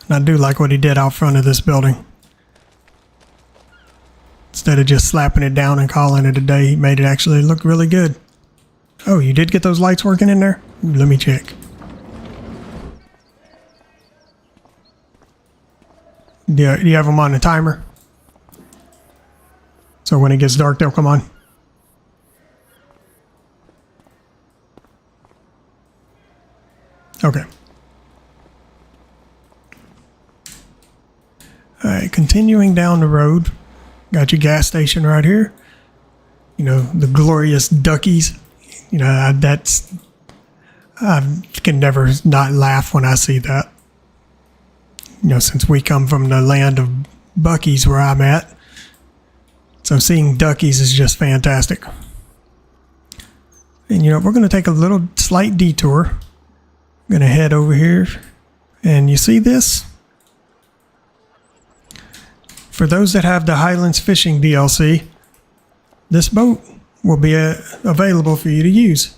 And I do like what he did out front of this building. Instead of just slapping it down and calling it a day, he made it actually look really good. Oh, you did get those lights working in there? Ooh, let me check. Do you have them on the timer? So when it gets dark, they'll come on. Okay. All right, continuing down the road, got your gas station right here. You know, the glorious Duckies. You know, I can never not laugh when I see that. You know, since we come from the land of Buc-ee's where I'm at. So seeing Duckies is just fantastic. And you know, we're going to take a little slight detour. I'm going to head over here. And you see this? For those that have the Highlands Fishing DLC, this boat will be available for you to use.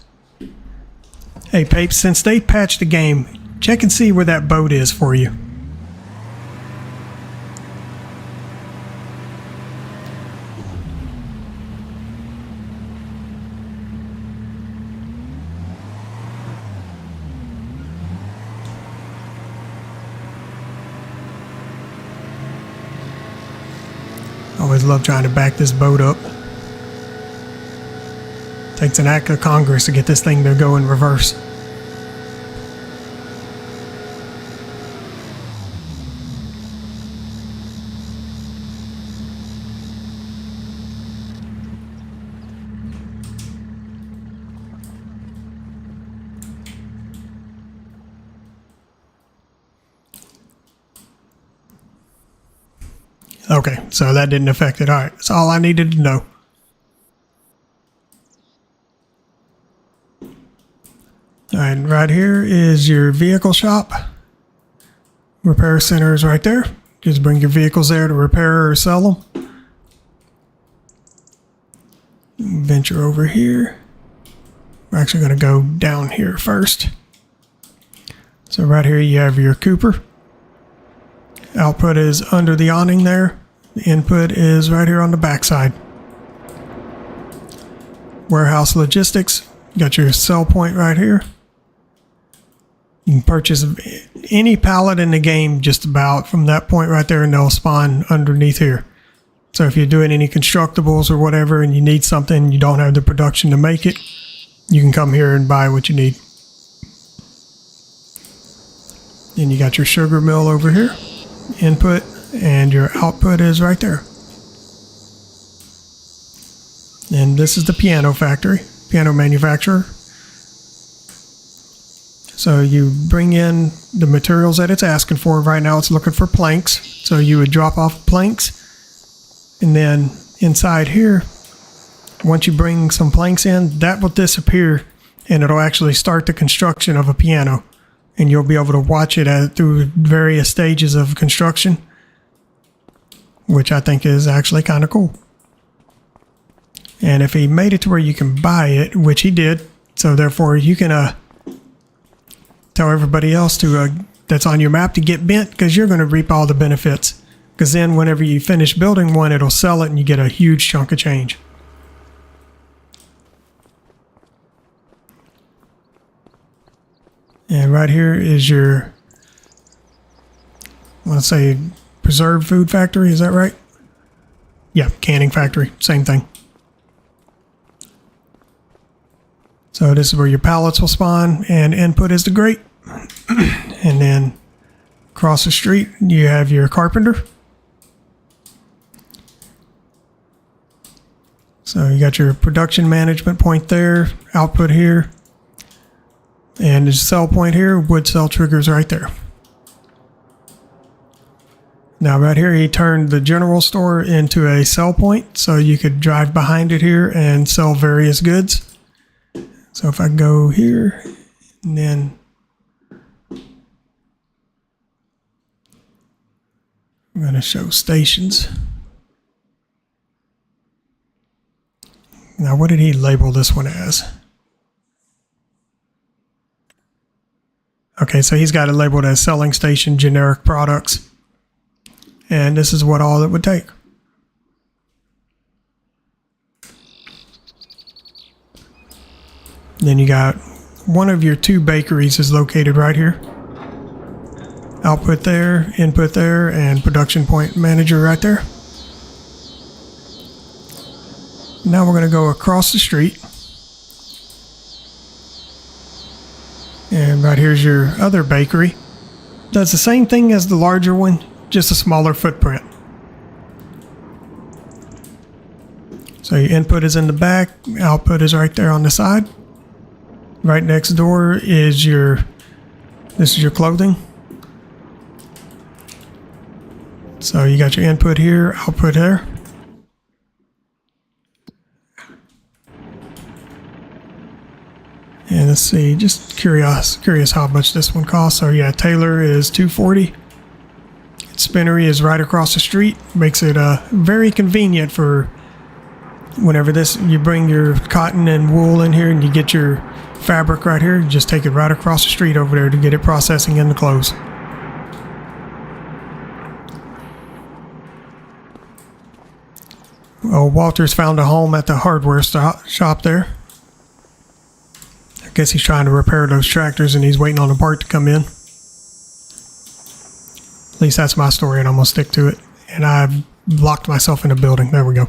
Hey, Papes, since they patched the game, check and see where that boat is for you. Always love trying to back this boat up. Takes an act of Congress to get this thing to go in reverse. Okay, so that didn't affect it. All right, that's all I needed to know. All right, right here is your vehicle shop. Repair center is right there. Just bring your vehicles there to repair or sell them. Venture over here. We're actually going to go down here first. So right here you have your Cooper. Output is under the awning there. The input is right here on the backside. Warehouse logistics. You got your sell point right here. You can purchase any pallet in the game just about from that point right there, and they'll spawn underneath here. So if you're doing any constructibles or whatever and you need something, you don't have the production to make it, you can come here and buy what you need. Then you got your sugar mill over here. Input, and your output is right there. And this is the piano factory, piano manufacturer. So you bring in the materials that it's asking for. Right now it's looking for planks. So you would drop off planks, and then inside here, once you bring some planks in, that will disappear and it'll actually start the construction of a piano. And you'll be able to watch it through various stages of construction, which I think is actually kind of cool. And if he made it to where you can buy it, which he did, so therefore you can tell everybody else to that's on your map to get bent, because you're going to reap all the benefits. Because then whenever you finish building one, it'll sell it and you get a huge chunk of change. And right here is your, I want to say, preserved food factory. Is that right? Yeah, canning factory. Same thing. So this is where your pallets will spawn, and input is the grate. And then across the street, you have your carpenter. So you got your production management point there, output here. And the sell point here, wood cell triggers right there. Now right here, he turned the general store into a sell point, so you could drive behind it here and sell various goods. So if I go here, and then I'm going to show stations. Now what did he label this one as? Okay, so he's got it labeled as selling station generic products. And this is what all it would take. Then you got one of your two bakeries is located right here. Output there, input there, and production point manager right there. Now we're going to go across the street. And right here's your other bakery. Does the same thing as the larger one. just a smaller footprint. So your input is in the back, output is right there on the side. Right next door is this is your clothing. So you got your input here, output there. And let's see, just curious how much this one costs. So yeah, Taylor is $240. Spinnery is right across the street. Makes it very convenient for whenever you bring your cotton and wool in here and you get your fabric right here. You just take it right across the street over there to get it processing in the clothes. Well, Walter's found a home at the hardware shop there. I guess he's trying to repair those tractors and he's waiting on the part to come in. At least that's my story and I'm going to stick to it. And I've locked myself in a building. There we go.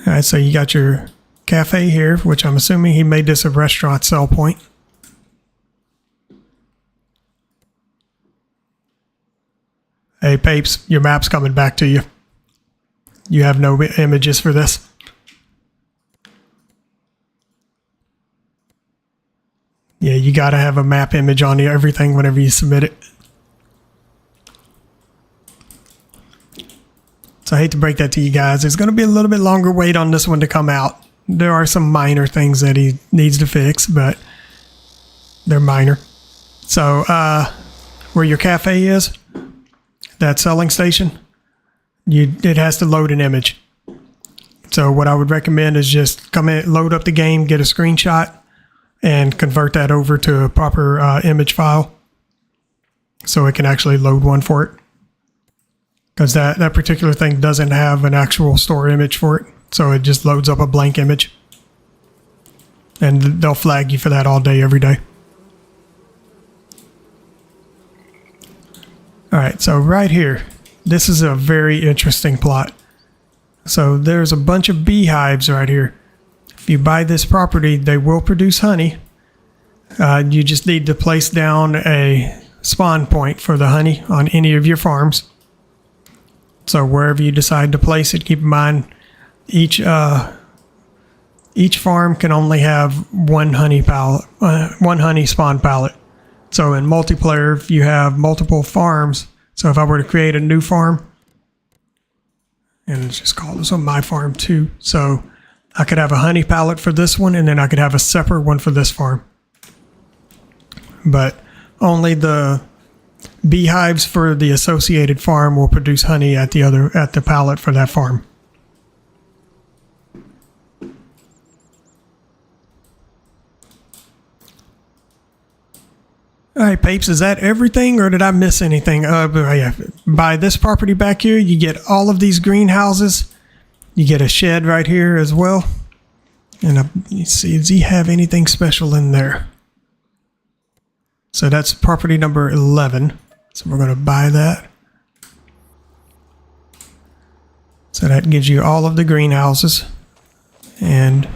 Alright, so you got your cafe here, which I'm assuming he made this a restaurant sell point. Hey, Papes, your map's coming back to you. You have no images for this. Yeah, you got to have a map image on everything whenever you submit it. So I hate to break that to you guys. There's going to be a little bit longer wait on this one to come out. There are some minor things that he needs to fix, but they're minor. So where your cafe is, that selling station, it has to load an image. So what I would recommend is just come in, load up the game, get a screenshot, and convert that over to a proper image file so it can actually load one for it. Because that particular thing doesn't have an actual store image for it. So it just loads up a blank image. And they'll flag you for that all day, every day. Alright, so right here, this is a very interesting plot. So there's a bunch of beehives right here. If you buy this property, they will produce honey. You just need to place down a spawn point for the honey on any of your farms. So wherever you decide to place it, keep in mind each farm can only have one honey spawn pallet. So in multiplayer, if you have multiple farms, so if I were to create a new farm, and let's just call this one my farm 2. So I could have a honey pallet for this one, and then I could have a separate one for this farm. But only the beehives for the associated farm will produce honey at the pallet for that farm. All right, Papes, is that everything or did I miss anything? Yeah. By this property back here, you get all of these greenhouses. You get a shed right here as well. And let's see, does he have anything special in there? So that's property number 11. So we're going to buy that. So that gives you all of the greenhouses. And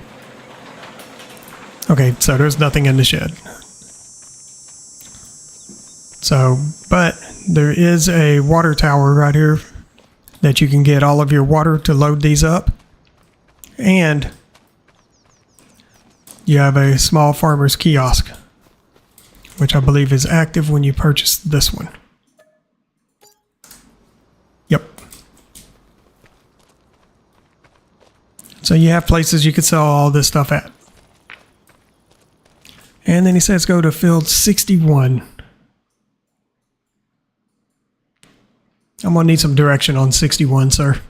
okay, so there's nothing in the shed. So, but there is a water tower right here that you can get all of your water to load these up. And you have a small farmer's kiosk, which I believe is active when you purchase this one. Yep. So you have places you could sell all this stuff at. And then he says go to field 61. I'm going to need some direction on 61, sir.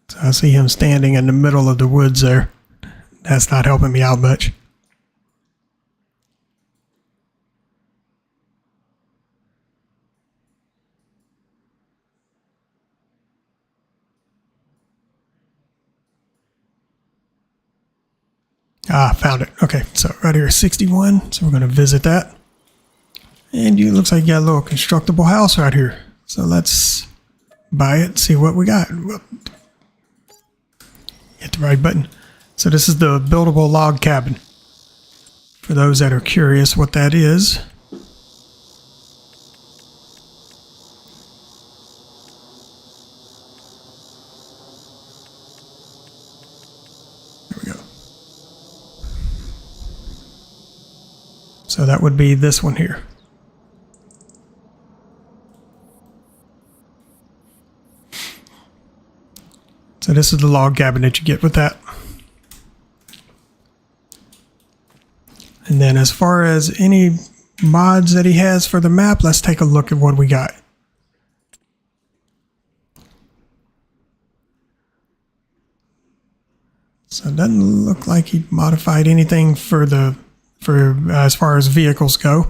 So I see him standing in the middle of the woods there. That's not helping me out much. Ah, found it. Okay, so right here is 61. So we're going to visit that. And you looks like you got a little constructible house right here. So let's buy it, see what we got. Hit the right button. So this is the buildable log cabin. For those that are curious what that is. There we go. So that would be this one here. So this is the log cabin that you get with that. And then as far as any mods that he has for the map, let's take a look at what we got. So it doesn't look like he modified anything for as far as vehicles go.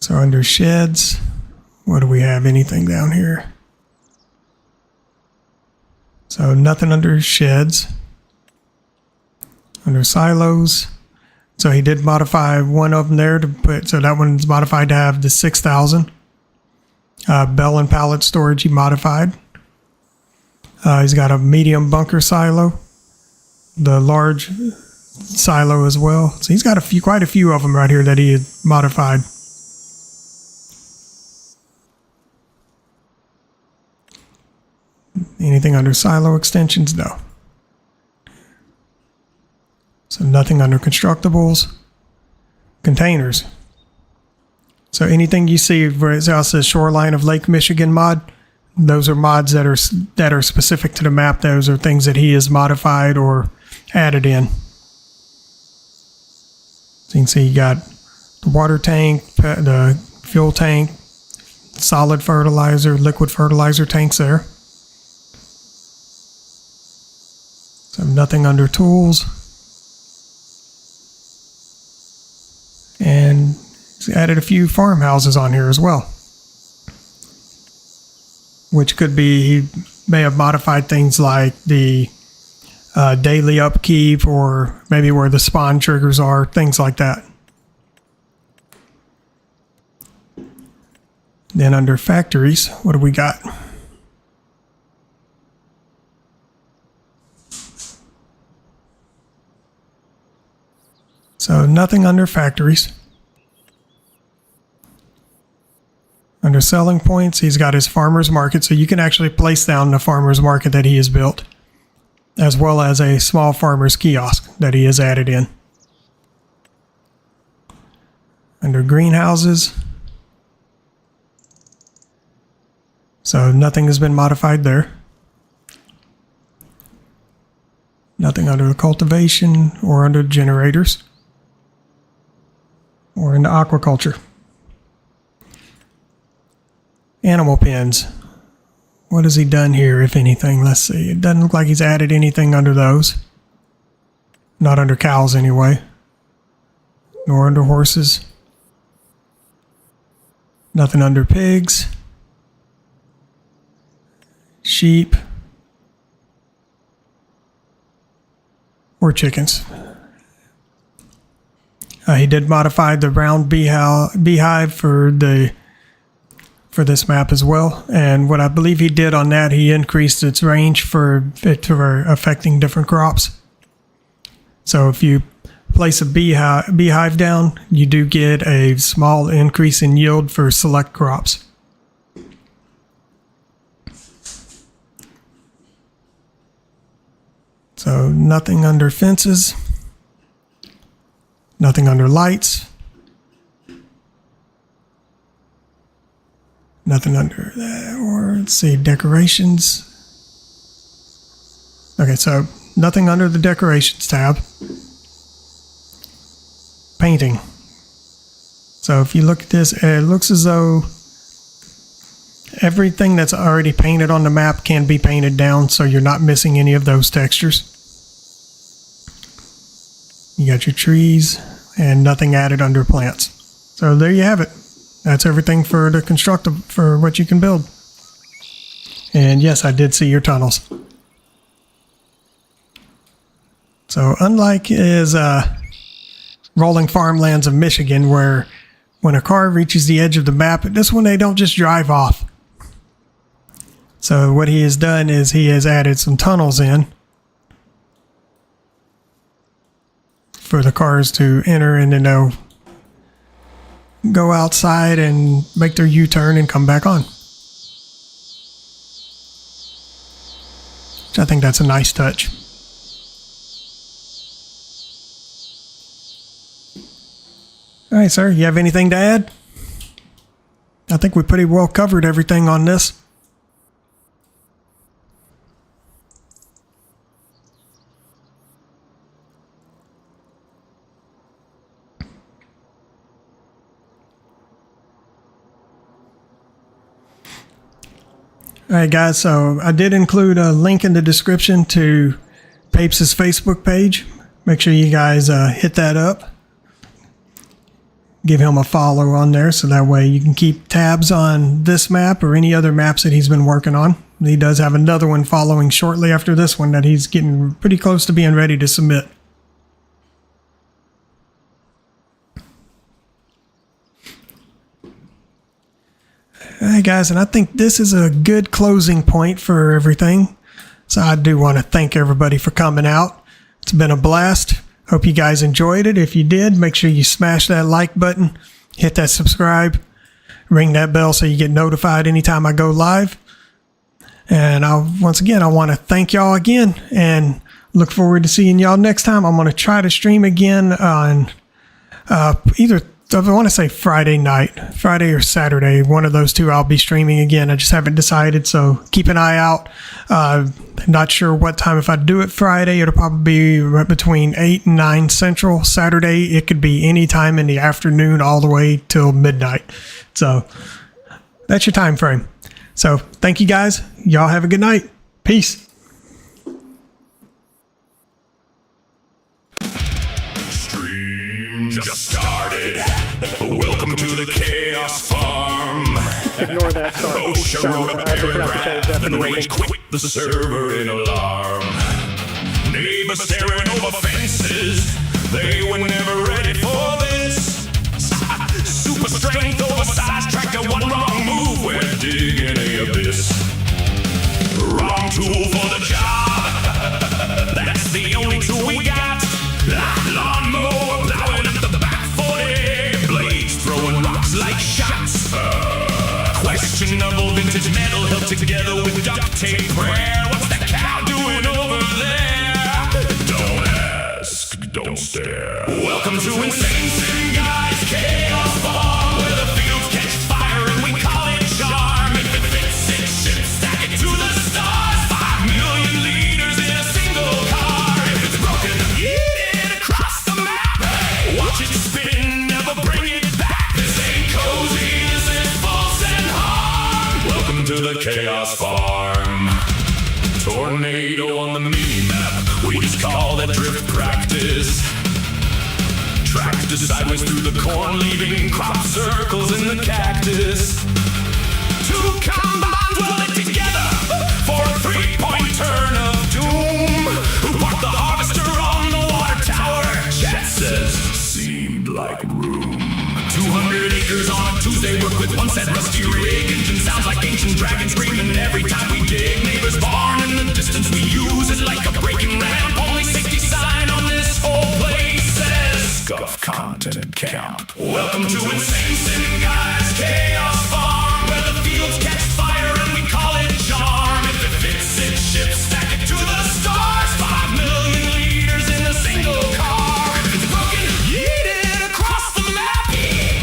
So under sheds, what do we have? Anything down here? So nothing under sheds. Under silos. So he did modify one of them there to put, so that one's modified to have the 6,000. Bell and pallet storage he modified. He's got a medium bunker silo. The large silo as well. So he's got quite a few of them right here that he had modified. Anything under silo extensions? No. So nothing under constructibles. Containers. So anything you see where it says Shoreline of Lake Michigan mod, those are mods that are specific to the map. Those are things that he has modified or added in. So you can see you got the water tank, the fuel tank, solid fertilizer, liquid fertilizer tanks there. So nothing under tools. And he's added a few farmhouses on here as well. Which could be, he may have modified things like the daily upkeep or maybe where the spawn triggers are, things like that. Then under factories, what do we got? So nothing under factories. Under selling points, he's got his farmer's market, so you can actually place down the farmer's market that he has built, as well as a small farmer's kiosk that he has added in. Under greenhouses, so nothing has been modified there. Nothing under the cultivation or under generators or into aquaculture. Animal pens. What has he done here, if anything? Let's see. It doesn't look like he's added anything under those. Not under cows, anyway. Nor under horses. Nothing under pigs. Sheep. Or chickens. He did modify the round beehive for this map as well, and what I believe he did on that, he increased its range for affecting different crops. So if you place a beehive down, you do get a small increase in yield for select crops. So nothing under fences, nothing under lights. Nothing under that, or let's see, decorations. Okay, so nothing under the decorations tab. Painting. So if you look at this, it looks as though everything that's already painted on the map can be painted down, so you're not missing any of those textures. You got your trees and nothing added under plants. So there you have it. That's everything for the for what you can build. And yes, I did see your tunnels. So unlike his rolling farmlands of Michigan, where when a car reaches the edge of the map, this one they don't just drive off. So what he has done is he has added some tunnels in for the cars to enter, and then they'll go outside and make their U-turn and come back on. I think that's a nice touch. All right, sir, you have anything to add? I think we pretty well covered everything on this. All right, guys, so I did include a link in the description to Papes' Facebook page. Make sure you guys hit that up. Give him a follow on there so that way you can keep tabs on this map or any other maps that he's been working on. He does have another one following shortly after this one that he's getting pretty close to being ready to submit. All right, guys, and I think this is a good closing point for everything. So I do want to thank everybody for coming out. It's been a blast. Hope you guys enjoyed it. If you did, make sure you smash that like button, hit that subscribe, ring that bell so you get notified anytime I go live. And once again, I want to thank y'all again and look forward to seeing y'all next time. I'm going to try to stream again on either, I want to say Friday or Saturday. One of those two I'll be streaming again. I just haven't decided, so keep an eye out. Not sure what time. If I do it Friday, it'll probably be right between 8 and 9 Central. Saturday, it could be any time in the afternoon all the way till midnight. So that's your time frame. So thank you guys. Y'all have a good night. Peace. Stream just started. Welcome to the Chaos Farm. Ignore that. Sorry. OSHA wrote a paragraph, then rage quit the server in alarm. Neighbors staring over fences, they were never ready for this. Super strength, oversized tractor, one wrong move, we're digging a abyss. Wrong tool for the job, that's the only tool we got. Lawnmower plowing up the back 40, blades throwing rocks like shots. Questionable vintage metal held together with duct tape. Where? What's that cow doing over there? Don't ask, don't stare. Welcome to Insane Sin Guys Chaos Farm, where the fields catch fire and we call it charm. If it fits, it ships, stack it to the stars. 5 million liters in a single car. If it's broken, eat it across the map. Watch it spin, never bring it back. This ain't cozy, this is false and harm. Welcome to the Chaos Farm. Tornado on the mini-map, we just call that drift practice. Tractor sideways through the corn, leaving crop circles in the cactus. Two combines welded together for a 3-point turn of doom. Park the harvester on the water tower, chat says, seemed like room. 200 acres on a Tuesday, work with one set rusty rig. Engine sounds like ancient dragons screaming every time we dig. Neighbor's barn in the distance, we use it like a breaking ramp. Only safety sign on this whole place says Scuff Content Camp. Welcome to Insane Sin Guys Chaos Farm, where the fields catch fire and we call it charm. If it fits, it ships, stack it to the stars. 5 million liters in a single car. If it's broken, yeet it across the map.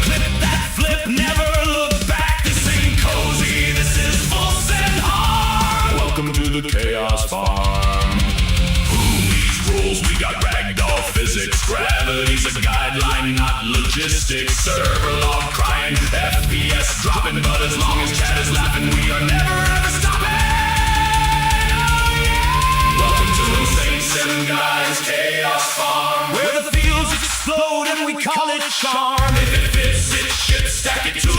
Clip that flip, never look back. This ain't cozy, this is false and harm. Welcome to the Chaos Farm. Who needs rules? We got ragdoll physics. Gravity's a guideline, not logistics. Server log crying, FPS dropping, but as long as chat is laughing, we are never ever stopping. Oh yeah! Welcome to Insane Sin Guys Chaos Farm, where the fields explode and we call it charm. If it fits, it ships, stack it to